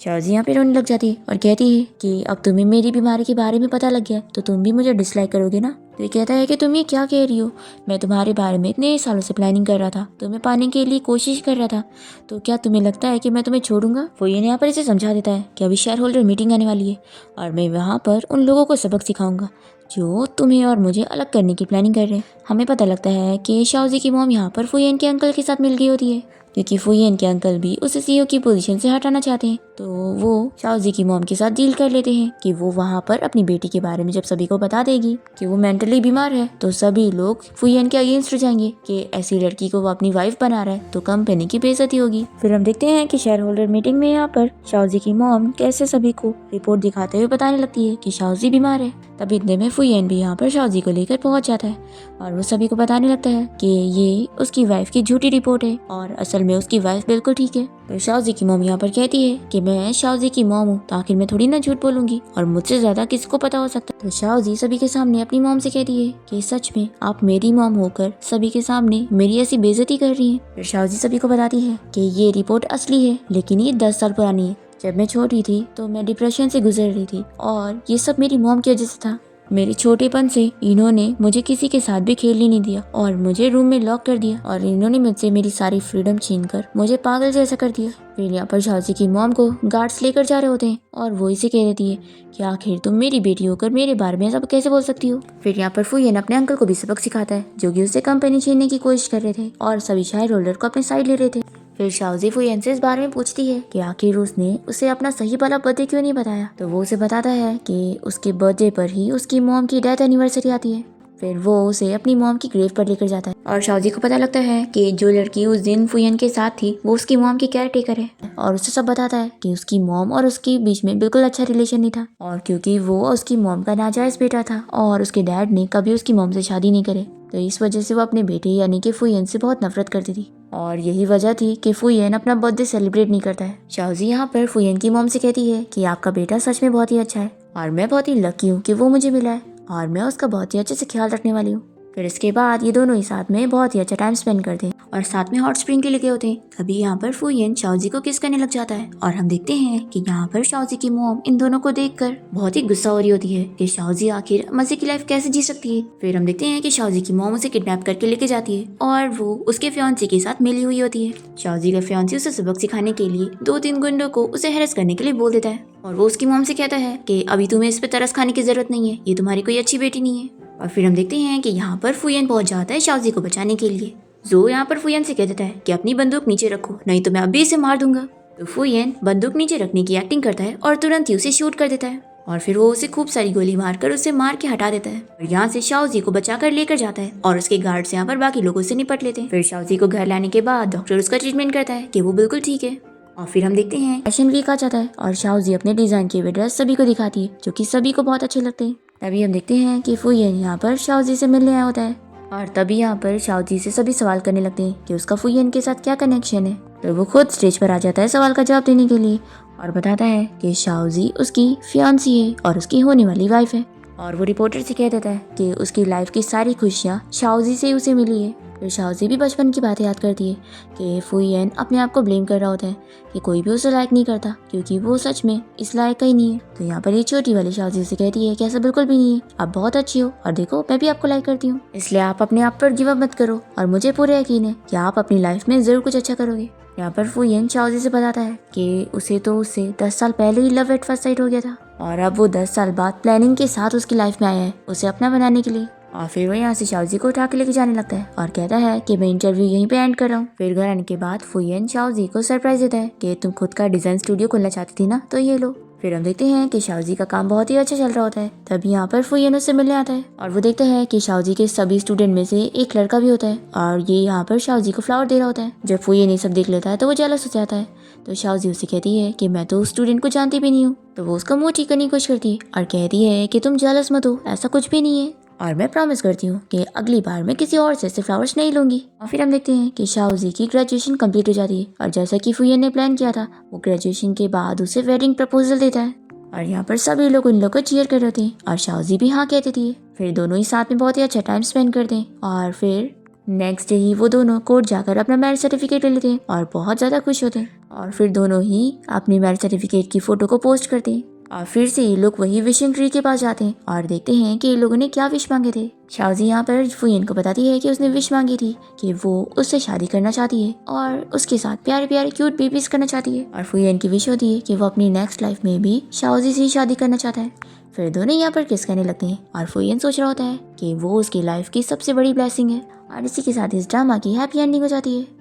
शाओजी यहाँ पे रोने लग जाती है और कहती है कि अब तुम्हें मेरी बीमारी के बारे में पता लग गया तो तुम भी मुझे डिसलाइक करोगे ना। तो ये कहता है कि तुम ये क्या कह रही हो, मैं तुम्हारे बारे में इतने सालों से प्लानिंग कर रहा था, तुम्हें पाने के लिए कोशिश कर रहा था, तो क्या तुम्हें लगता है कि मैं तुम्हें छोड़ूंगा। वो ये यहाँ पर इसे समझा देता है कि अभी शेयर होल्डर मीटिंग आने वाली है और मैं वहाँ पर उन लोगों को सबक सिखाऊंगा जो तुम्हें और मुझे अलग करने की प्लानिंग कर रहे हैं। हमें पता लगता है कि शाओजी की मॉम यहाँ पर फुयेन के अंकल के साथ मिल गई होती है, क्योंकि फुयेन के अंकल भी उसे सीईओ की पोजीशन से हटाना चाहते हैं। तो वो शाओजी की मॉम के साथ डील कर लेते हैं कि वो वहाँ पर अपनी बेटी के बारे में जब सभी को बता देगी कि वो मेंटली बीमार है तो सभी लोग फुयेन के अगेंस्ट हो जाएंगे कि ऐसी लड़की को वो अपनी वाइफ बना रहा है तो कंपनी की बेइज्जती होगी। फिर हम देखते हैं कि शेयर होल्डर मीटिंग में यहाँ पर शाओजी की मॉम कैसे सभी को रिपोर्ट दिखाते हुए बताने लगती है कि शाओजी बीमार है। तभी इतने में फुयेन भी यहाँ पर शाओजी को लेकर पहुंच जाता है और वो सभी को बताने लगता है कि ये उसकी वाइफ की झूठी रिपोर्ट है और असल में उसकी वाइफ बिल्कुल ठीक है। तो शाओजी की मॉम यहाँ पर कहती है कि मैं शाओजी की मॉम हूँ तो आखिर मैं थोड़ी ना झूठ बोलूंगी और मुझसे ज्यादा किसको पता हो सकता है। तो शाओजी सभी के सामने अपनी मॉम से कहती है कि सच में आप मेरी मॉम होकर सभी के सामने मेरी ऐसी बेइज्जती कर रही हैं। फिर शाओजी सभी को बताती है कि ये रिपोर्ट असली है लेकिन ये 10 साल पुरानी है। जब मैं छोटी थी तो मैं डिप्रेशन से गुजर रही थी और ये सब मेरी मॉम की वजह से था। मेरे छोटेपन से इन्होंने मुझे किसी के साथ भी खेलने नहीं दिया और मुझे रूम में लॉक कर दिया और इन्होंने मुझसे मेरी सारी फ्रीडम छीनकर मुझे पागल जैसा कर दिया। फिर यहाँ पर शाओजी की मॉम को गार्ड्स लेकर जा रहे होते हैं और वो इसे कह देती है कि आखिर तुम मेरी बेटी होकर मेरे बारे में सब कैसे बोल सकती हो। फिर यहाँ पर फुयेन अपने अंकल को भी सबक सिखाता है जो कि उसे कंपनी छीनने की कोशिश कर रहे थे और सभी शेयर होल्डर को अपने साइड ले रहे थे। फिर शाओजी फुयेन से इस बारे में पूछती है कि आखिर उसने उसे अपना सही वाला बर्थडे क्यों नहीं बताया। तो वो उसे बताता है कि उसके बर्थडे पर ही उसकी मॉम की डेथ एनिवर्सरी आती है। फिर वो उसे अपनी मॉम की ग्रेव पर लेकर जाता है और शाओजी को पता लगता है कि जो लड़की उस दिन फुयेन के साथ थी वो उसकी मॉम की केयर टेकर है और उसे सब बताता है कि उसकी मॉम और उसके बीच में बिल्कुल अच्छा रिलेशन नहीं था और क्योंकि वो उसकी मॉम का नाजायज बेटा था और उसके डैड ने कभी उसकी मॉम से शादी नहीं करे तो इस वजह से वो अपने बेटे यानी कि फुयेन से बहुत नफरत करती थी और यही वजह थी कि फुयेन अपना बर्थडे सेलिब्रेट नहीं करता है। शाओजी यहाँ पर फुयेन की मॉम से कहती है कि आपका बेटा सच में बहुत ही अच्छा है और मैं बहुत ही लकी हूँ कि वो मुझे मिला है और मैं उसका बहुत ही अच्छे से ख्याल रखने वाली हूँ। फिर इसके बाद ये दोनों ही साथ में बहुत ही अच्छा टाइम स्पेंड करते हैं और साथ में हॉट स्प्रिंग के लिए गए होते हैं। तभी यहाँ पर फुयेन शाओजी को किस करने लग जाता है और हम देखते हैं कि यहाँ पर शाओजी की मॉम इन दोनों को देखकर बहुत ही गुस्सा हो रही होती है कि शाओजी आखिर मजे की लाइफ कैसे जी सकती है। फिर हम देखते हैं कि शाओजी की मॉम उसे किडनैप करके लेके जाती है और वो उसके फियांसी के साथ मिली हुई होती है। शाओजी का फियांसी उसे सबक सिखाने के लिए 2-3 गुंडों को उसे हैरेस करने के लिए बोल देता है और वो उसकी मॉम से कहता है कि अभी तुम्हें इस पे तरस खाने की जरूरत नहीं है, ये तुम्हारी कोई अच्छी बेटी नहीं है। और फिर हम देखते हैं कि यहाँ पर फुयेन पहुंच जाता है शाओजी को बचाने के लिए। जो यहाँ पर फुयेन से कह देता है कि अपनी बंदूक नीचे रखो नहीं तो मैं अभी इसे मार दूंगा। तो फुयेन बंदूक नीचे रखने की एक्टिंग करता है और तुरंत ही उसे शूट कर देता है और फिर वो उसे खूब सारी गोली मारकर उसे मार के हटा देता है और यहाँ से शाओजी को बचाकर लेकर जाता है और उसके गार्ड्स यहाँ पर बाकी लोगों से निपट लेते हैं। फिर शाओजी को घर लाने के बाद डॉक्टर उसका ट्रीटमेंट करता है कि वो बिल्कुल ठीक है और फिर हम देखते हैं फैशन वीक आ जाता है और शाओजी अपने डिजाइन के ड्रेस सभी को दिखाती है जो कि सभी को बहुत अच्छे लगते हैं। तभी हम देखते हैं कि फुयेन यहाँ पर शाओजी से मिलने आया होता है और तभी यहाँ पर शाओजी से सभी सवाल करने लगते हैं कि उसका फुयेन के साथ क्या कनेक्शन है। तो वो खुद स्टेज पर आ जाता है सवाल का जवाब देने के लिए और बताता है कि शाओजी उसकी फियांसी है और उसकी होने वाली वाइफ है और वो रिपोर्टर से कह देता है कि उसकी लाइफ की सारी खुशियाँ शाओजी से उसे मिली है। फिर शाओजी भी बचपन की बातें याद करती है कि फुयेन अपने आप को ब्लेम कर रहा होता है कि कोई भी उसे लाइक नहीं करता क्योंकि वो सच में इस लायक का ही नहीं है। तो यहाँ पर ये छोटी वाली शाओजी से कहती है कि ऐसा बिल्कुल भी नहीं है, आप बहुत अच्छी हो और देखो मैं भी आपको लाइक करती हूँ, इसलिए आप अपने आप पर गिव अप मत करो और मुझे पूरा यकीन है कि आप अपनी लाइफ में जरूर कुछ अच्छा करोगे। यहाँ पर फुयेन शाओजी से बताता है कि उसे तो उससे 10 साल पहले ही लव एट फर्स्ट साइट हो गया था और अब वो 10 साल बाद प्लानिंग के साथ उसकी लाइफ में आया है उसे अपना बनाने के लिए और फिर वो यहाँ से शाओजी को उठा के लेके जाने लगता है और कहता है कि मैं इंटरव्यू यहीं पे एंड कर रहा हूँ। फिर घर आने के बाद फुयन शाओजी को सरप्राइज देता है कि तुम खुद का डिजाइन स्टूडियो खोलना चाहती थी ना, तो ये लो। फिर हम देखते हैं कि शाओजी का काम बहुत ही अच्छा चल रहा होता है। तभी यहाँ पर फुयन उससे मिलने आता है और वो देखता है कि शाओजी के सभी स्टूडेंट में से एक लड़का भी होता है और ये यहाँ पर शाओजी को फ्लावर दे रहा होता है। जब फुयन ये सब देख लेता है तो वो जेलस हो जाता है। तो शाओजी उसे कहती है कि मैं तो उस स्टूडेंट को जानती भी नहीं हूँ। तो वो उसका मुंह ठीक करने की कोशिश करती है और कहती है कि तुम जेलस मत हो, ऐसा कुछ भी नहीं है और मैं प्रॉमिस करती हूँ कि अगली बार मैं किसी और से ऐसे फ्लावर्स नहीं लूंगी। और फिर हम देखते हैं कि शाओजी की ग्रेजुएशन कंप्लीट हो जाती है और जैसा कि फुयन ने प्लान किया था वो ग्रेजुएशन के बाद उसे वेडिंग प्रपोजल देता है और यहाँ पर सभी लोग उन लोग को चीयर कर रहे थे और शाओजी भी हाँ कह देती है। फिर दोनों ही साथ में बहुत ही अच्छा टाइम स्पेंड करते हैं और फिर नेक्स्ट डे ही वो दोनों कोर्ट जाकर अपना मैरिज सर्टिफिकेट ले लेते हैं और बहुत ज़्यादा खुश होते हैं और फिर दोनों ही अपनी मैरिज सर्टिफिकेट की फ़ोटो को पोस्ट करते हैं। और फिर से ये लोग वही विशिंग ट्री के पास जाते हैं और देखते हैं कि ये लोगों ने क्या विश मांगे थे। शाओजी यहाँ पर फुयन को बताती है कि उसने विश मांगी थी कि वो उससे शादी करना चाहती है और उसके साथ प्यारे प्यारे क्यूट बेबीज करना चाहती है। और फुयन की विश होती है कि वो अपनी नेक्स्ट लाइफ में भी शाओजी से ही शादी करना चाहता है। फिर दोनों यहाँ पर किस करने लगते हैं और फुयन सोच रहा होता है कि वो उसकी लाइफ की सबसे बड़ी ब्लेसिंग है। और इसी के साथ इस ड्रामा की हैप्पी एंडिंग हो जाती है।